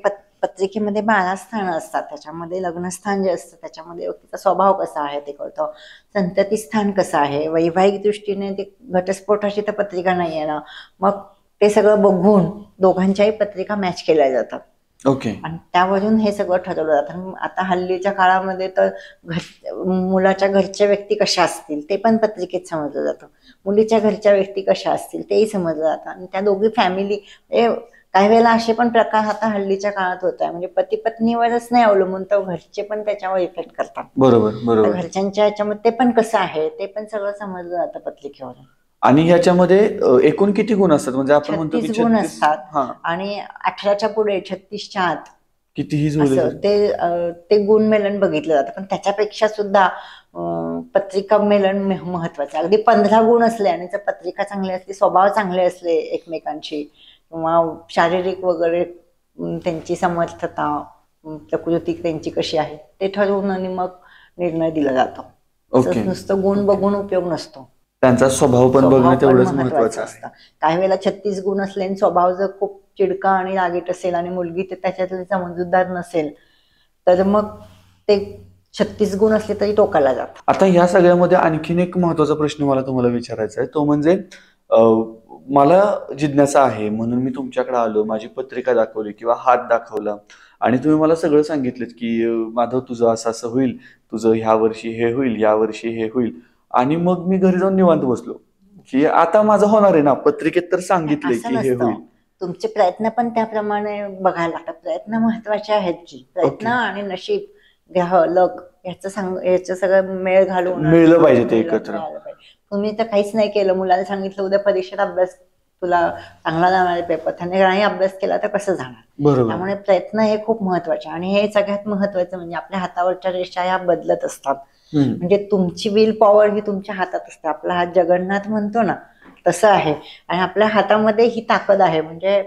पत्रिकेमध्ये 12 स्थानं असतात. त्याच्यामध्ये लग्नस्थान जे असतं त्याच्यामध्ये व्यक्तीचा स्वभाव कसा आहे ते कळतं, संतती स्थान कसं आहे, वैवाहिक दृष्टीने ते घटस्फोटाची तर पत्रिका नाही आहे ना, मग ते सगळं बघून दोघांच्याही पत्रिका मॅच केल्या जातात. आणि त्यावरून हे सगळं ठरवलं जातं. आता हल्लीच्या काळामध्ये तर मुलाच्या घरच्या व्यक्ती कशा असतील ते पण पत्रिकेत समजलं जातं, मुलीच्या घरच्या व्यक्ती कशा असतील तेही समजलं जातं. आणि त्या दोघी फॅमिली, काही वेळेला असे पण प्रकार आता हल्लीच्या काळात होत आहे, म्हणजे पती पत्नीवरच नाही अवलंबून, तर घरचे पण त्याच्यावर इफेक्ट करतात. बरोबर. घरच्यांच्या ह्याच्यामध्ये ते पण कसं आहे ते पण सगळं समजलं जातं पत्रिकेवरून. आणि ह्याच्यामध्ये एकूण किती गुण असतात? म्हणजे आपण म्हणतो 36 गुण असतात आणि 18च्या पुढे 36च्या आत कितीही ते गुण मेलन बघितलं जातं. पण त्याच्यापेक्षा सुद्धा पत्रिका मेलन महत्वाचं. अगदी 15 गुण असले आणि जर पत्रिका चांगली असली, स्वभाव चांगले असले एकमेकांशी, किंवा शारीरिक वगैरे त्यांची समर्थता, प्रकृती त्यांची कशी आहे ते ठरवून आणि मग निर्णय दिला जातो. ओके. नुसतं गुण बघून उपयोग नसतो. त्यांचा स्वभाव पण स्वभाव बघणं पण तेवढंच महत्वाचं महत्वाचं आहे. असतं. काही वेळेला 36 गुण असले आणि स्वभाव जर खूप चिडका आणि रागीट असेल आणि मुलगी ते त्याच्यातली समजूतदार नसेल, तर मग ते 36 गुण असले तरी टोकाला जातात. आता ह्या सगळ्यामध्ये आणखीन एक महत्वाचा प्रश्न मला तुम्हाला विचारायचा आहे, तो म्हणजे मला जिज्ञासा आहे म्हणून मी तुमच्याकडे आलो, माझी पत्रिका दाखवली किंवा हात दाखवला आणि तुम्ही मला सगळं सांगितलं की माधव तुझं असं असं होईल, तुझं ह्या वर्षी हे होईल, या वर्षी हे होईल, आणि मग मी घरी जाऊन निवांत बसलो की आता माझं होणार आहे ना, पत्रिकेत तर सांगितलंय असं की हे नसतं. होईल. तुमचे प्रयत्न पण त्याप्रमाणे बघायला लागतात. प्रयत्न महत्वाचे आहेत की प्रयत्न ओके. आणि नशीब, ग्रह, लक याचं सगळं मेळ घालून मिळलं पाहिजे ते एकत्र. मिळालं पाहिजे. तुम्ही तर काहीच नाही केलं, मुलाला सांगितलं उद्या परीक्षेत अभ्यास तुला चांगला जाणार आहे पेपर, त्याने नाही अभ्यास केला तर कसं जाणार. बरोबर. त्यामुळे प्रयत्न हे खूप महत्वाचे आणि हे सगळ्यात महत्वाचं म्हणजे आपल्या हातावरच्या रेषा ह्या बदलत असतात. म्हणजे तुमची विल पॉवर ही तुमच्या हातात असते. आपला हात जगन्नाथ म्हणतो ना, तसं आहे. आणि आपल्या हातामध्ये ही ताकद आहे. म्हणजे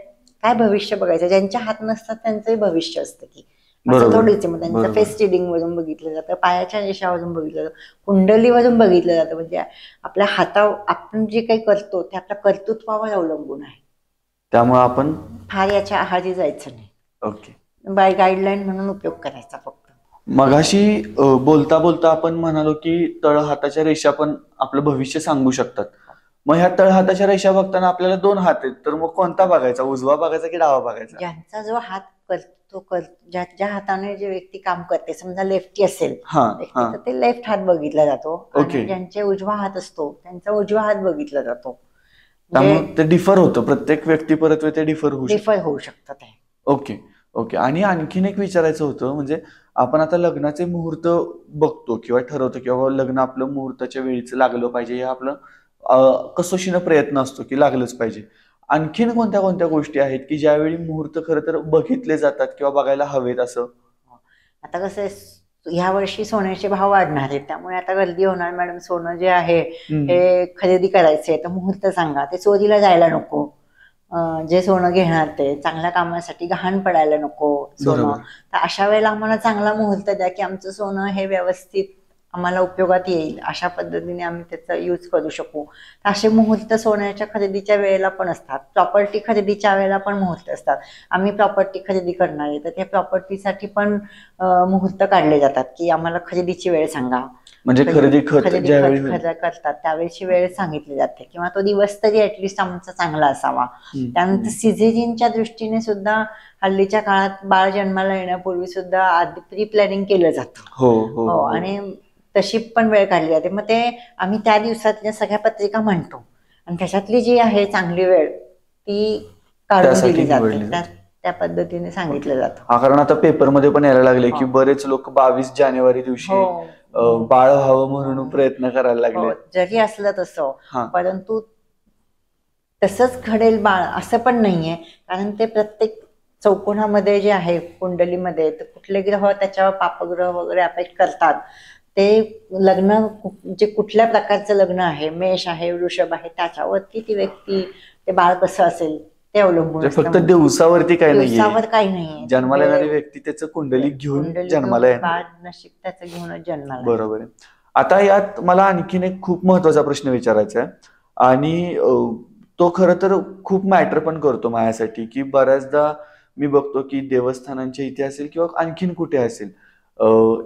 काय भविष्य बघायचं, ज्यांच्या हात नसतात त्यांचंही भविष्य असतं की असं थोडीच. मग त्यांचं फेस रिडिंग वरून बघितलं जातं, पायाच्या रेषावरून बघितलं जातं, कुंडलीवरून बघितलं जातं. म्हणजे आपल्या हातावर आपण जे काही करतो ते आपल्या कर्तृत्वावर अवलंबून आहे. त्यामुळे आपण फार याच्या आहारी जायचं नाही. ओके. बाय गाईडलाईन म्हणून उपयोग करायचा फक्त. मगाशी बोलता बोलता आपण म्हणालो की तळ हाताच्या रेषा पण आपलं भविष्य सांगू शकतात. मग ह्या तळ हाताच्या रेषा बघताना आपल्याला 2 हात आहेत, तर मग कोणता बघायचा, उजवा बघायचा की डावा बघायचा? ज्यांचा जो हात ज्या हाताने जे व्यक्ती काम करते, समजा लेफ्टी असेल व्यक्ती, तर ते लेफ्ट हात बघितला जातो. आणि ज्यांचे उजवा हात असतो त्यांचा उजवा हात बघितला जातो. त्यामुळे ते डिफर होतं, प्रत्येक व्यक्ती परत ते डिफर होऊ शकतं ते. Okay okay. आणि आणखीन एक विचारायचं होतं, म्हणजे आपण आता लग्नाचे मुहूर्त बघतो किंवा ठरवतो किंवा लग्न आपलं मुहूर्ताच्या वेळीच लागलं पाहिजे, हे आपलं कसोशीनं प्रयत्न असतो की लागलंच पाहिजे. आणखीन कोणत्या कोणत्या गोष्टी आहेत की ज्यावेळी मुहूर्त खरं तर बघितले जातात किंवा बघायला हवेत असं? आता कसं आहे, ह्या वर्षी सोन्याचे भाव वाढणार आहेत, त्यामुळे आता गर्दी होणार. मॅडम, सोनं जे आहे हे खरेदी करायचंय तर मुहूर्त सांगा, ते चोरीला जायला नको. जे सोनं घेणार ते चांगल्या कामासाठी गहाण पडायला नको सोनं. तर अशा वेळेला आम्हाला चांगला मुहूर्त द्या की आमचं सोनं हे व्यवस्थित आम्हाला उपयोगात येईल, अशा पद्धतीने आम्ही त्याचा यूज करू शकू. असे मुहूर्त सोन्याच्या खरेदीच्या वेळेला पण असतात, प्रॉपर्टी खरेदीच्या वेळेला पण मुहूर्त असतात. आम्ही प्रॉपर्टी खरेदी करणार आहे तर त्या प्रॉपर्टीसाठी पण मुहूर्त काढले जातात की आम्हाला खरेदीची वेळ सांगा. म्हणजे खरेदी करतात त्यावेळेची वेळ सांगितली जाते, किंवा तो दिवस तरी ऍटलिस्ट आमचा चांगला असावा. त्यानंतर सिझेरियनच्या दृष्टीने सुद्धा हल्लीच्या काळात बाळ जन्माला येण्यापूर्वी सुद्धा आधी प्री प्लॅनिंग केलं जातं. हो. आणि तशी पण वेळ काढली जाते. मग ते आम्ही त्या दिवसातल्या सगळ्या पत्रिका म्हणतो आणि त्याच्यातली जी आहे चांगली वेळ ती काढून दिली जाते, त्या पद्धतीने सांगितलं जातं. कारण आता पेपरमध्ये पण यायला लागले की बरेच लोक 22 जानेवारी दिवशी बाळ व्हावं म्हणून प्रयत्न करायला लागले. जरी असलं तसं, परंतु तसंच घडेल बाळ असं पण नाहीये. कारण ते प्रत्येक चौकोनामध्ये जे आहे कुंडलीमध्ये, तर कुठले ग्रह त्याच्यावर पापग्रह वगैरे अफेक्ट करतात. ते लग्न जे कुठल्या प्रकारचं लग्न आहे, मेष आहे, वृषभ आहे, त्याच्यावरती ती व्यक्ती, ते बाळ कसं असेल ते अवलंबून. फक्त दिवसावरती काही नाहीये, दिवसावर काही नाहीये. जन्माला येणारी व्यक्ती त्याचं कुंडली घेऊन जन्माला येणार, बाळ नशीब त्याचं घेऊनच जन्माला. बरोबर आहे. आता यात मला आणखीन एक खूप महत्वाचा प्रश्न विचारायचा आहे आणि तो खरं तर खूप मॅटर पण करतो माझ्यासाठी, की बऱ्याचदा मी बघतो की देवस्थानांच्या इथे असेल किंवा आणखीन कुठे असेल,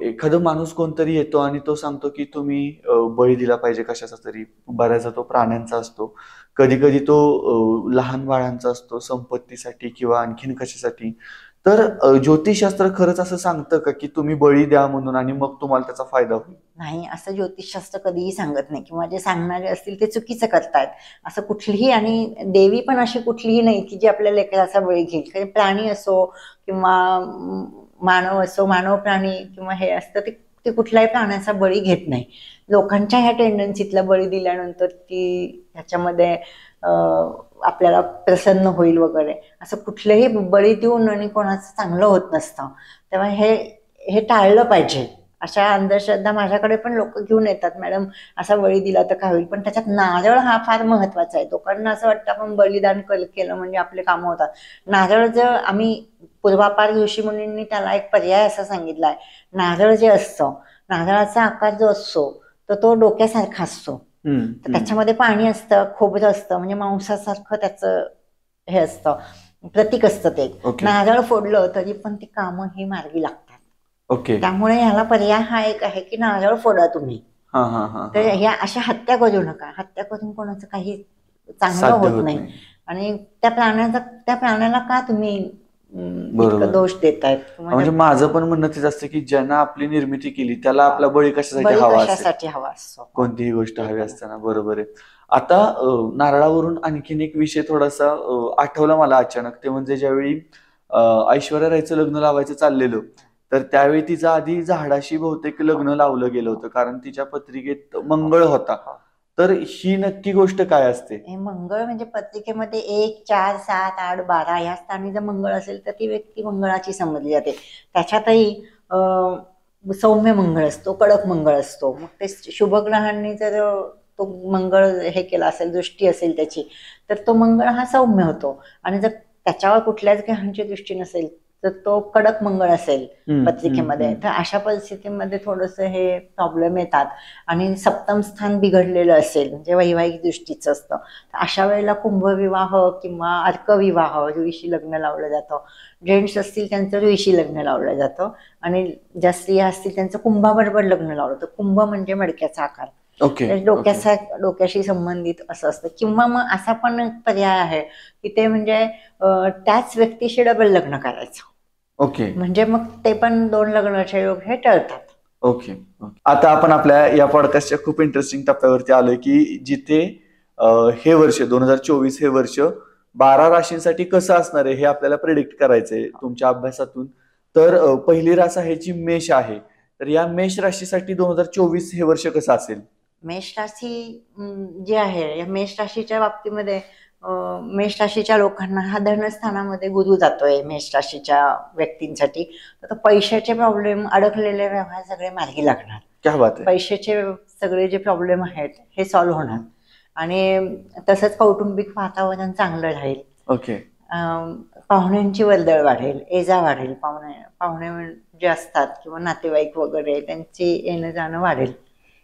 एखादा माणूस कोणतरी येतो आणि तो सांगतो की तुम्ही बळी दिला पाहिजे कशाचा तरी. बऱ्याचदा तो प्राण्यांचा असतो, कधी कधी तो लहान बाळांचा असतो, संपत्तीसाठी किंवा आणखीन कशासाठी. तर ज्योतिषशास्त्र खरंच असं सांगतं का की तुम्ही बळी द्या म्हणून आणि मग तुम्हाला त्याचा फायदा होईल? नाही, असं ज्योतिषशास्त्र कधीही सांगत नाही, किंवा जे सांगणारे असतील ते चुकीचं करतायत असं कुठलीही. आणि देवी पण अशी कुठलीही नाही की जी आपल्या लेकराचा बळी घेईल. काही प्राणी असो किंवा मानव असो, मानव प्राणी किंवा हे असतं, ते कुठल्याही प्राण्याचा बळी घेत नाही. लोकांच्या ह्या टेंडन्सीतला बळी दिल्यानंतर की ह्याच्यामध्ये आपल्याला प्रसन्न होईल वगैरे, असं कुठलंही बळी देऊन आणि कोणाचं चांगलं होत नसतं. तेव्हा हे टाळलं पाहिजे. अशा अंधश्रद्धा माझ्याकडे पण लोक घेऊन येतात, मॅडम असा बळी दिला तर काय होईल. पण त्याच्यात नारळ हा फार महत्वाचा आहे. लोकांना असं वाटतं आपण बलिदान केलं म्हणजे आपले कामं होतात. नारळ जर आम्ही पूर्वापार ऋषी मुनींनी त्याला एक पर्याय असा सांगितलाय. नारळ जे असतं, नारळाचा आकार जो असतो तर तो डोक्यासारखा असतो. तर हम्म. त्याच्यामध्ये पाणी असतं, खोबरं असतं, म्हणजे मांसासारखं त्याचं हे असतं, प्रतीक असतं ते. ओके नारळ फोडलं तरी पण ती कामं ही मार्गी लागतात. ओके. त्यामुळे ह्याला पर्याय हा एक आहे की नारळ फोडा तुम्ही. हा हा हा तर हा. ह्या अशा हत्या करू नका. हत्या करून कोणाचं काही चांगलं साध्य होत नाही. आणि त्या प्राण्याला का तुम्ही इतकं बरोबर. दोष देतायत? म्हणजे माझं पण म्हणणं तेच असतं की ज्यानं आपली निर्मिती केली त्याला आपला बळी कशासाठी बळी हवा असेल, कशासाठी हवा असतो? कोणतीही गोष्ट ते हवी पण असताना. बरोबर आहे. आता नारळावरून आणखीन एक विषय थोडासा आठवला मला अचानक. ते म्हणजे ज्यावेळी ऐश्वर्या रायचं लग्न लावायचं चाललेलं, तर त्यावेळी तिचं आधी झाडाशी बहुतेक लग्न लावलं गेलं होतं, कारण तिच्या पत्रिकेत मंगळ होता. तर ही नक्की गोष्ट काय असते? हे मंगळ म्हणजे पत्रिकेमध्ये 1, 4, 7, 8, 12 या स्थानी जर मंगळ असेल तर ती व्यक्ती मंगळाची समजली जाते. त्याच्यातही सौम्य मंगळ असतो, कडक मंगळ असतो. मग ते शुभग्रहांनी जर तो मंगळ हे केला असेल, दृष्टी असेल त्याची, तर तो मंगळ हा सौम्य होतो. आणि जर त्याच्यावर कुठल्याच ग्रहांची दृष्टी नसेल तर तो कडक मंगळ असेल पत्रिकेमध्ये, तर अशा परिस्थितीमध्ये थोडंसं हे प्रॉब्लेम येतात. आणि सप्तम स्थान बिघडलेलं असेल म्हणजे वैवाहिक दृष्टीचं असतं, तर अशा वेळेला कुंभविवाह किंवा अर्कविवाह, रुईशी लग्न लावलं जातं. जेंट्स असतील त्यांचं रुईशी लग्न लावलं जातं, आणि ज्या स्त्रिया असतील त्यांचं कुंभाबरोबर लग्न लावलं जातं. कुंभ म्हणजे मडक्याचा आकार, ओके डोक्याशी संबंधित असं असतं. किंवा मग असा पण एक पर्याय आहे की ते म्हणजे त्याच व्यक्तीशी डबल लग्न करायचं. ओके म्हणजे मग ते पण 2 लग्नाचे योग हे टळतात. ओके. आता आपण आपल्या या पॉडकास्टच्या खूप इंटरेस्टिंग टप्प्यावरती आलोय की जिथे हे वर्ष 2024 हे वर्ष 12 राशींसाठी कसं असणार आहे हे आपल्याला प्रिडिक्ट करायचंय तुमच्या अभ्यासातून. तर पहिली रास आहे जी मेष आहे. तर या मेष राशीसाठी 2024 हे वर्ष कसं असेल? मेष राशी जी आहे, या मेष राशीच्या बाबतीमध्ये मेष राशीच्या लोकांना हा धनस्थानामध्ये गुरु जातोय मेष राशीच्या व्यक्तींसाठी. तर पैशाचे प्रॉब्लेम, अडकलेले व्यवहार सगळे मार्गी लागणार. क्या बात आहे. पैशाचे सगळे जे प्रॉब्लेम आहेत हे सॉल्व्ह होणार. आणि तसंच कौटुंबिक वातावरण चांगलं राहील. ओके पाहुण्यांची वर्दळ वाढेल, एजा वाढेल. पाहुणे जे असतात किंवा नातेवाईक वगैरे त्यांची येणं जाणं वाढेल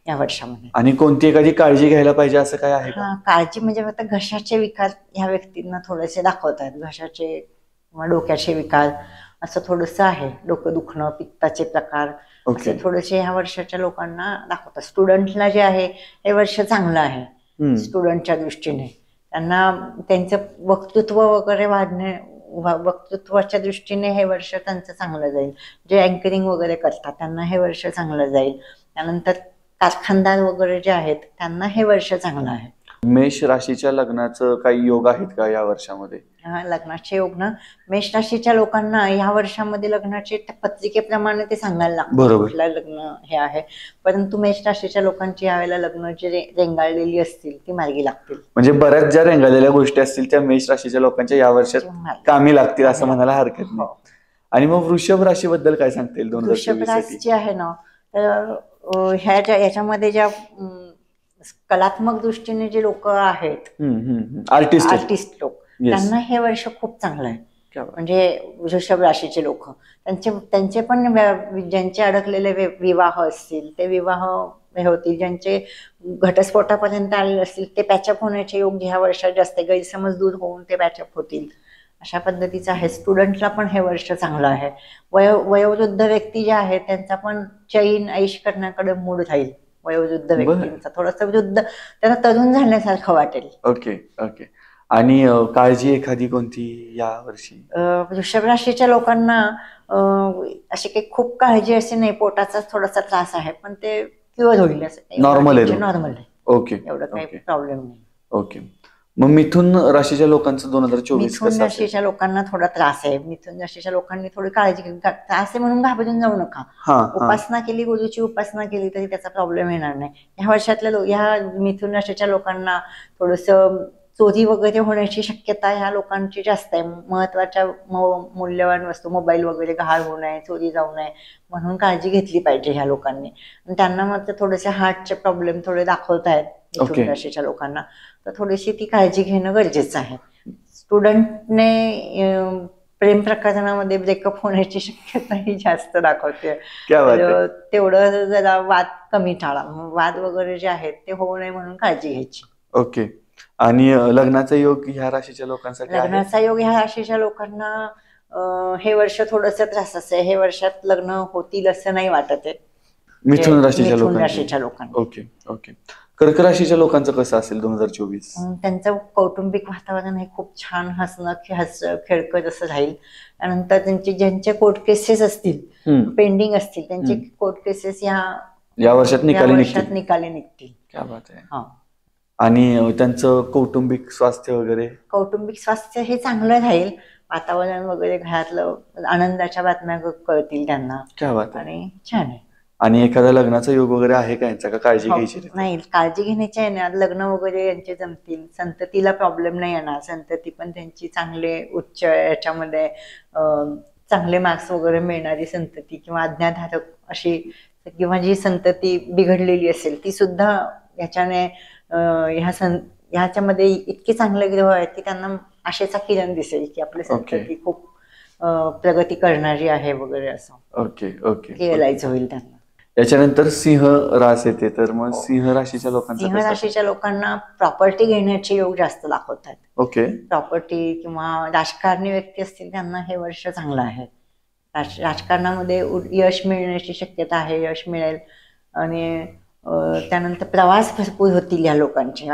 या वर्षामध्ये. आणि कोणती एखादी काळजी घ्यायला पाहिजे असं काय आहे का? हा, काळजी म्हणजे आता घशाचे विकार ह्या व्यक्तींना थोडेसे दाखवत आहेत. घशाचे किंवा डोक्याचे विकार असं थोडंसं आहे. डोकं दुखणं, पित्ताचे प्रकार असे थोडेसे ह्या वर्षाच्या लोकांना दाखवतात. स्टुडंटला जे आहे हे वर्ष चांगलं आहे. स्टुडंटच्या दृष्टीने त्यांना त्यांचं वक्तृत्व वगैरे वक्तृत्वाच्या दृष्टीने हे वर्ष त्यांचं चांगलं जाईल. जे अँकरिंग वगैरे करतात त्यांना हे वर्ष चांगलं जाईल. त्यानंतर कारखानदार वगैरे जे आहेत त्यांना हे वर्ष चांगलं आहे. मेष राशीच्या लग्नाचं काही योग आहेत का या वर्षामध्ये? लग्नाचे योग ना, मेष राशीच्या लोकांना ह्या वर्षामध्ये लग्नाचे पत्रिकेप्रमाणे ते सांगायला लागतं कुठलं लग्न हे आहे. परंतु मेष राशीच्या लोकांची यावेळेला लग्न जे रेंगाळलेली असतील ती मार्गी लागतील. म्हणजे बऱ्याच ज्या रेंगाळलेल्या गोष्टी असतील त्या मेष राशीच्या लोकांच्या या वर्षात कामी लागतील असं म्हणायला हरकत नाही. आणि मग वृषभ राशीबद्दल काय सांगता येईल? वृषभ राशी जी आहे ना, तर ह्याच्यामध्ये ज्या कलात्मक दृष्टीने जे लोक आहेत, आर्टिस्ट लोक, त्यांना हे वर्ष खूप चांगलं आहे. म्हणजे वृषभ राशीचे लोक त्यांचे पण ज्यांचे अडकलेले विवाह असतील ते विवाह होतील. ज्यांचे घटस्फोटापर्यंत आलेले असतील ते पॅचअप होण्याचे योग ह्या वर्षात जास्त, गैरसमज दूर होऊन ते पॅचअप होतील अशा पद्धतीचं आहे. स्टुडंटला पण हे वर्ष चांगलं आहे. वयोवृद्ध व्यक्ती जे आहेत त्यांचा पण चैन ऐश करण्याकडे मूड राहील. वयोवृद्ध व्यक्तींचा थोडंसं वृद्ध त्यांना तरुण झाल्यासारखं वाटेल. Okay okay. आणि काळजी एखादी कोणती या वर्षी? वृषभ राशीच्या लोकांना अशी काही खूप काळजी अशी नाही. पोटाचा थोडासा त्रास आहे पण ते क्युअर होईल. नॉर्मल आहे. ओके. एवढं काही प्रॉब्लेम नाही. ओके. मग मिथुन राशीच्या लोकांचं 2024 मिथुन राशीच्या लोकांना थोडा त्रास आहे. मिथुन राशीच्या लोकांनी थोडी काळजी घ्या. त्रास आहे म्हणून घाबरून जाऊ नका. उपासना केली, गुरुची उपासना केली तरी त्याचा प्रॉब्लेम येणार नाही. ह्या वर्षातल्या ह्या मिथुन राशीच्या लोकांना थोडंसं चोरी वगैरे होण्याची शक्यता ह्या लोकांची जास्त आहे. महत्वाच्या मूल्यवान वस्तू, मोबाईल वगैरे गहाळ होऊ नये, चोरी जाऊ नये म्हणून काळजी घेतली पाहिजे ह्या लोकांनी. त्यांना मात्र थोडेसे हार्टचे प्रॉब्लेम थोडे दाखवत आहेत मिथुन राशीच्या लोकांना, तर थोडीशी ती काळजी घेणं गरजेचं आहे. स्टुडंटने प्रेम प्रकरणामध्ये ब्रेकअप होण्याची शक्यता ही जास्त दाखवते. क्या बात आहे. तेवढं जरा वाद कमी टाळा, वाद वगैरे जे आहेत ते होऊ नये म्हणून काळजी घ्यायची. ओके. आणि लग्नाचा योग ह्या राशीच्या लोकांसाठी आहे? लग्नाचा योग ह्या राशीच्या लोकांना हे वर्ष थोडंसं त्रासाचं आहे. हे वर्षात लग्न होतील असं नाही वाटत आहे मिथुन राशीच्या मिथुन लोकांना. राशीच्या लोकांना. Okay okay. कर्क राशीच्या लोकांचं कसं असेल 2024? त्यांचं कौटुंबिक वातावरण हे खूप छान, हसणं खेळकत असं राहील. त्यानंतर त्यांचे ज्यांचे कोर्ट केसेस असतील, पेंडिंग असतील, त्यांचे कोर्ट केसेस या वर्षात निकाली निघतील. क्या बात आहे. हा. आणि त्यांचं कौटुंबिक स्वास्थ्य वगैरे? कौटुंबिक स्वास्थ्य हे चांगलं राहील. वातावरण वगैरे घरातलं आनंदाच्या बातम्या कळतील त्यांना. क्या बात आहे. आणि छान आहे. आणि एखादा लग्नाचा योग वगैरे आहे का यांचा, का काळजी घ्यायची नाही? काळजी घेण्याची आहे ना. लग्न वगैरे यांचे जमतील, संततीला प्रॉब्लेम नाही येणार. संतती पण त्यांची चांगले उच्च याच्यामध्ये चांगले मार्क्स वगैरे मिळणारी संतती किंवा आज्ञाधारक अशी, किंवा जी संतती बिघडलेली असेल ती सुद्धा याच्याने ह्याच्यामध्ये इतके चांगले ग्रह आहेत की त्यांना आशेचा किरण दिसेल की आपली संतती खूप प्रगती करणारी आहे वगैरे असं. Okay okay. रिअलाइज होईल त्यांना. याच्यानंतर सिंह रास येते, तर मग सिंह राशीच्या लोकांना प्रॉपर्टी घेण्याचे योग जास्त दाखवतात. ओके. प्रॉपर्टी किंवा राजकारणी व्यक्ती असतील त्यांना हे वर्ष चांगलं आहे. राजकारणामध्ये यश मिळण्याची शक्यता आहे, यश मिळेल. आणि त्यानंतर प्रवास भरपूर होतील या लोकांचे,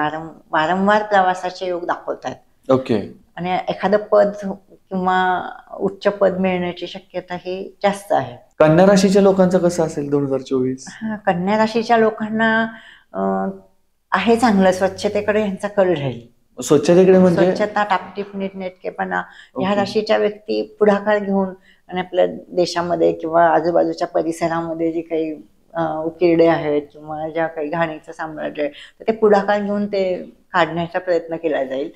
वारंवार प्रवासाचे योग दाखवतात. ओके. आणि एखादं पद किंवा उच्च पद मिळण्याची शक्यता ही जास्त आहे. कन्या राशीच्या लोकांचं कसं असेल 2024? कन्या राशीच्या लोकांना आहे चांगलं. स्वच्छतेकडे यांचा कल राहील. स्वच्छतेकडे म्हणजे स्वच्छता, टापटीप, नीटनेटकेपणा. ह्या राशीच्या व्यक्ती पुढाकार घेऊन आणि आपल्या देशामध्ये किंवा आजूबाजूच्या परिसरामध्ये जे काही उकिरडे आहेत किंवा ज्या काही घाणीचं साम्राज्य आहे तर ते पुढाकार घेऊन ते काढण्याचा प्रयत्न केला जाईल.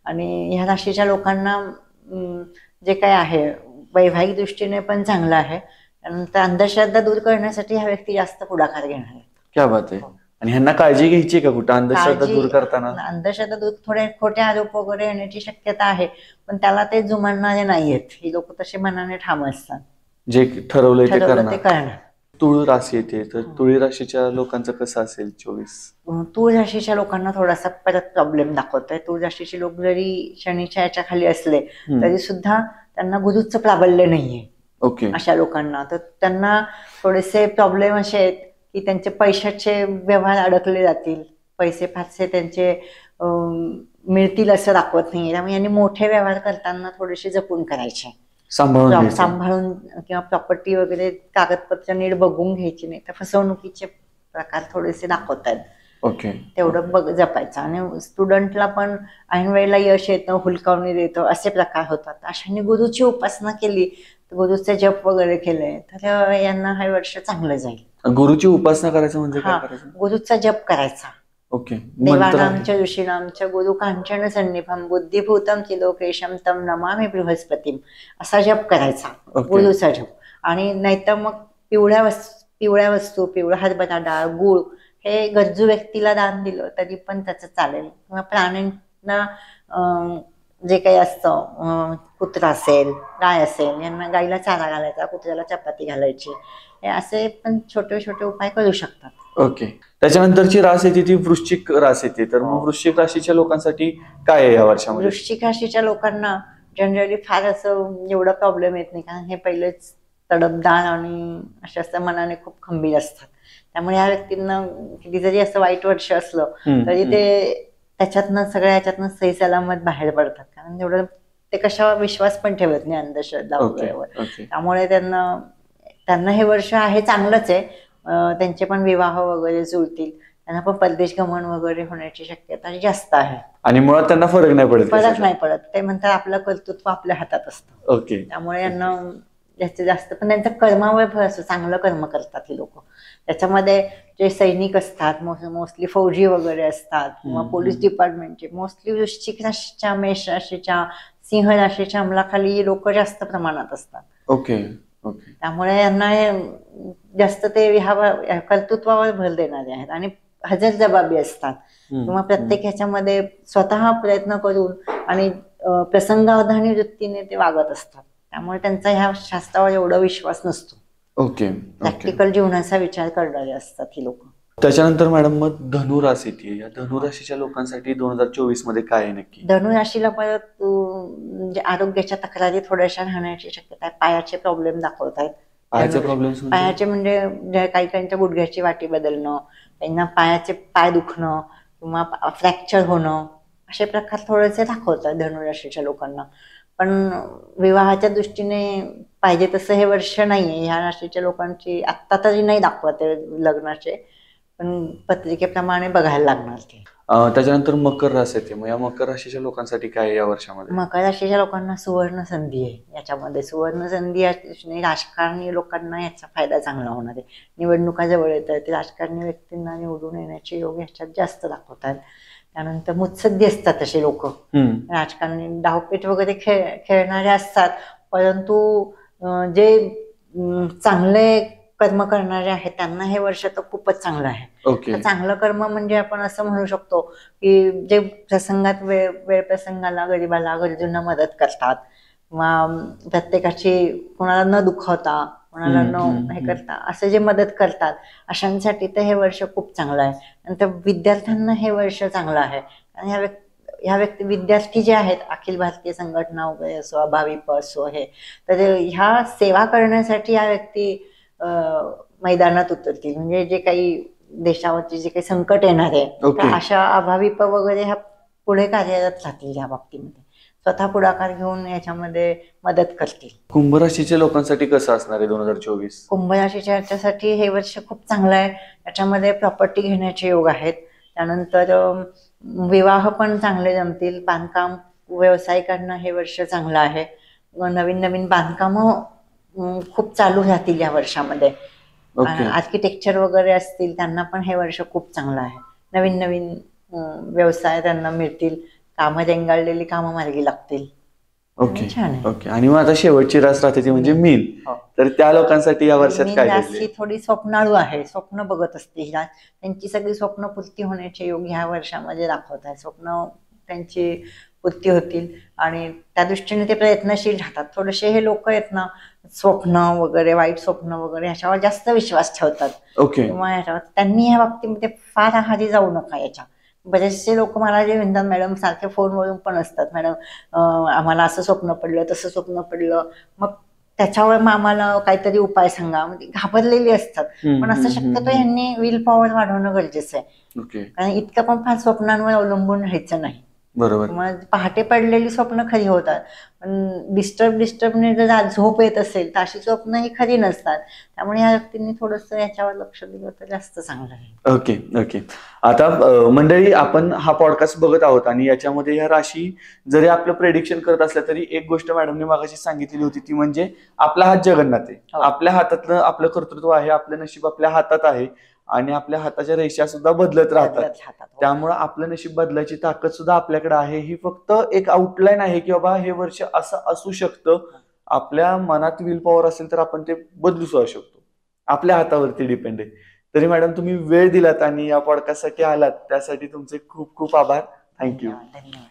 आणि ह्या राशीच्या लोकांना जे काही आहे वैवाहिक दृष्टीने पण चांगलं आहे. त्यानंतर अंधश्रद्धा दूर करण्यासाठी ह्या व्यक्ती जास्त पुढाकार घेणार आहेत. क्या बात आहे. आणि ह्यांना काळजी घ्यायची का कुठं अंधश्रद्धा दूर करताना? अंधश्रद्धा दूर थोडे खोटे आरोप वगैरे येण्याची शक्यता आहे, पण त्याला ते जुमानणारे नाहीयेत. ही लोक तसे मनाने ठाम असतात. जे ठरवलंय ते करणार. तुळ राशी येते, तर तुळी राशीच्या लोकांचं कसं असेल 24? तुळ राशीच्या लोकांना थोडासा परत प्रॉब्लेम दाखवतोय. तुळ राशीचे लोक जरी शनीच्या याच्या खाली असले तरी सुद्धा त्यांना गुरुचं प्राबल्य नाहीये. ओके. अशा लोकांना तर त्यांना थोडेसे प्रॉब्लेम असे आहेत की त्यांचे पैशाचे व्यवहार अडकले जातील. पैसे फारसे त्यांचे मिळतील असं दाखवत नाही. त्यामुळे यांनी मोठे व्यवहार करताना थोडेसे जपून करायचे, सांभाळून किंवा प्रॉपर्टी वगैरे कागदपत्र नीट बघून घ्यायची, नाही तर फसवणुकीचे प्रकार थोडेसे दाखवतात. ओके. तेवढं जपायचं. आणि स्टुडंटला पण ऐन वेळेला यश येतं, हुलकावणी देतं, असे प्रकार होतात. अशाने गुरुची उपासना केली, गुरुचे जप वगैरे केले तर यांना हे वर्ष चांगलं जाईल. गुरुची उपासना करायचं म्हणजे काय करायचं? गुरुचा जप करायचा. ओके. देवानांच्या ऋषीनांच्या गुरु कांचन सन्निभम बुद्धिभूतम त्रिलोकेशम तम नमामि बृहस्पतीम असा जप करायचा, गुरुचा जप. आणि नाहीतर मग पिवळ्या वस्तू, पिवळा हरभरा डाळ, गूळ हे गरजू व्यक्तीला दान दिलं तरी पण त्याचं चालेल. किंवा प्राण्यांना जे काही असतं, कुत्रा असेल, गाय असेल, यांना गाईला चारा घालायचा, कुत्र्याला चपाती घालायची, हे असे पण छोटे छोटे उपाय करू शकतात. ओके. त्याच्यानंतरची रास येते ती वृश्चिक रास येते, तर मग वृश्चिक राशीच्या लोकांसाठी काय आहे या वर्षामध्ये? वृश्चिक राशीच्या लोकांना जनरली फार असं एवढा प्रॉब्लेम येत नाही, कारण हे पहिलेच तडफदार आणि अशा मनाने खूप खंबीर असतात. त्यामुळे या व्यक्तींना किती जरी असं वाईट वर्ष असलं तरी ते त्याच्यातनं सगळ्या याच्यातनं सही सलामत बाहेर पडतात. कारण एवढं ते कशावर विश्वास पण ठेवत नाही अंधश्रद्धा वगैरेवर. त्यामुळे त्यांना हे वर्ष आहे चांगलंच आहे. त्यांचे पण विवाह वगैरे जुळतील. त्यांना पण परदेश गमन वगैरे होण्याची शक्यता जास्त आहे. आणि मुळात त्यांना फरक नाही पडत. ते म्हणतात आपलं कर्तृत्व आपल्या हातात असतं. ओके. त्यामुळे यांना जास्तीत जास्त पण त्यांच्या कर्मावर भर असतो. चांगलं कर्म करतात ही लोक. त्याच्यामध्ये जे सैनिक असतात, मोस्टली फौजी वगैरे असतात किंवा पोलीस डिपार्टमेंटचे, मोस्टली वृश्चिक राशीच्या, मेष राशीच्या, सिंह राशीच्या अंमलाखाली लोक जास्त प्रमाणात असतात. ओके. त्यामुळे यांना जास्त ते ह्या कर्तृत्वावर भर देणारे आहेत आणि हजर जबाबी असतात. किंवा प्रत्येक ह्याच्यामध्ये स्वतः प्रयत्न करून आणि प्रसंगावधानी वृत्तीने ते वागत असतात. त्यामुळे त्यांचा ह्या शास्त्रावर एवढा विश्वास नसतो. ओके. प्रॅक्टिकल जीवनाचा विचार करणारे असतात ही लोक. त्याच्यानंतर मॅडम मग धनुराशी येते. या धनुराशीच्या लोकांसाठी 2024 मध्ये काय आहे नक्की? धनुराशीला परत म्हणजे आरोग्याच्या तक्रारी थोड्याशा राहण्याची शक्यता आहे. पायाचे प्रॉब्लेम दाखवत आहेत. पायाचे प्रॉब्लेम? पायाचे म्हणजे काही काहींच्या गुडघ्याची वाटी बदलणं, त्यांना पाय दुखणं किंवा फ्रॅक्चर होणं, असे प्रकार थोडेसे दाखवतात धनुराशीच्या लोकांना. पण विवाहाच्या दृष्टीने पाहिजे तसं हे वर्ष नाहीये ह्या राशीच्या लोकांची. आत्ता तरी नाही दाखवत लग्नाचे, पण पत्रिकेप्रमाणे बघायला लागणार ते. त्याच्यानंतर मकर राशी येते. मग या मकर राशीच्या लोकांसाठी काय या वर्षामध्ये? मकर राशीच्या लोकांना सुवर्ण संधी आहे. याच्यामध्ये सुवर्ण संधी असणे, राजकारणी लोकांना याचा फायदा चांगला होणार आहे. निवडणुका जवळ येत आहेत, राजकारणी व्यक्तींना निवडून येण्याचे योग ह्याच्यात जास्त दाखवतात. त्यानंतर मुत्सद्दी असतात असे लोक, राजकारणी डावपेच वगैरे खेळणारे असतात, परंतु जे चांगले कर्म करणारे आहेत त्यांना हे वर्ष तर खूपच चांगलं आहे. ओके. चांगलं कर्म म्हणजे आपण असं म्हणू शकतो की जे प्रसंगात वेळ प्रसंगाला गरिबाला गरजूंना मदत करतात किंवा प्रत्येकाची कोणाला न दुखवता कोणाला न हे करता असं जे मदत करतात अशांसाठी तर हे वर्ष खूप चांगलं आहे. नंतर विद्यार्थ्यांना हे वर्ष चांगलं आहे. आणि ह्या व्यक्ती विद्यार्थी जे आहेत, अखिल भारतीय संघटना वगैरे असो, अभाविप असो, हे तर ह्या सेवा करण्यासाठी ह्या व्यक्ती मैदानात उतरतील. म्हणजे जे काही देशावरची जे काही संकट येणार आहे अशा अभाविप वगैरे ह्या पुढे कार्यरत राहतील. या बाबतीमध्ये स्वतः पुढाकार घेऊन याच्यामध्ये मदत करतील. कुंभ राशीच्या लोकांसाठी कसं असणार आहे 2024? कुंभ राशीच्या याच्यासाठी हे वर्ष खूप चांगलं आहे. याच्यामध्ये प्रॉपर्टी घेण्याचे योग आहेत. त्यानंतर विवाह पण चांगले जमतील. बांधकाम व्यावसायिकांना हे वर्ष चांगलं आहे. नवीन नवीन बांधकामं खूप चालू राहतील या वर्षामध्ये. आर्किटेक्चर वगैरे असतील त्यांना पण हे वर्ष खूप चांगलं आहे. नवीन नवीन व्यवसाय त्यांना मिळतील. कामं रेंगाळलेली कामं मार्गी लागतील. ओके. ओके. आणि मग आता शेवटची रास राहते ती म्हणजे मीन. तर त्या लोकांसाठी या वर्षात काय? राशी थोडी स्वप्नाळू आहे. स्वप्न बघत असते ही रास. त्यांची सगळी स्वप्न पूर्ती होण्याचे योग ह्या वर्षामध्ये दाखवत आहे. स्वप्न त्यांची पूर्ती होतील आणि त्या दृष्टीने ते प्रयत्नशील राहतात. थोडेसे हे लोक आहेत ना, स्वप्न वगैरे, वाईट स्वप्न वगैरे ह्याच्यावर जास्त विश्वास ठेवतात. किंवा त्यांनी ह्या बाबतीमध्ये फार आहारी जाऊ नका. याच्या बरेचसे लोक मला जे म्हणतात, मॅडम सारखे फोनवरून पण असतात, मॅडम आम्हाला असं स्वप्न पडलं, तसं स्वप्न पडलं, मग त्याच्यावर मग आम्हाला काहीतरी उपाय सांगा. म्हणजे घाबरलेली असतात. पण असं शक्यतो यांनी विल पॉवर वाढवणं गरजेचं आहे. कारण इतकं पण फार स्वप्नांवर अवलंबून राहायचं नाही. बरोबर. मग पहाटे पडलेली स्वप्न खरी होतात, पण डिस्टर्बने जर झोप येत असेल तर अशी स्वप्न ही खरी नसतात. त्यामुळे या व्यक्तींनी थोडंसं याच्यावर लक्ष दिलं तर जास्त चांगलं आहे. ओके. ओके. आता मंडळी, आपण हा पॉडकास्ट बघत आहोत आणि याच्यामध्ये ह्या राशी जरी आपलं प्रेडिक्शन करत असल्या तरी एक गोष्ट मॅडमने मागाशी सांगितलेली होती, ती म्हणजे आपला हात जगन्नाथ आहे. आपल्या हातातलं आपलं कर्तृत्व आहे, आपलं नशीब आपल्या हातात आहे आणि आपल्या हाताच्या रेषा सुद्धा बदलत राहतात. त्यामुळे आपलं नशीब बदलायची ताकद सुद्धा आपल्याकडे आहे. ही फक्त एक आउटलाईन आहे की बाबा हे वर्ष असं असू शकतं. आपल्या मनात विल पॉवर असेल तर आपण ते बदलू शकतो. आपल्या हातावरती डिपेंड आहे. तरी मॅडम तुम्ही वेळ दिलात आणि या पॉडकास्टसाठी आलात त्यासाठी तुमचे खूप खूप आभार. थँक्यू. धन्यवाद.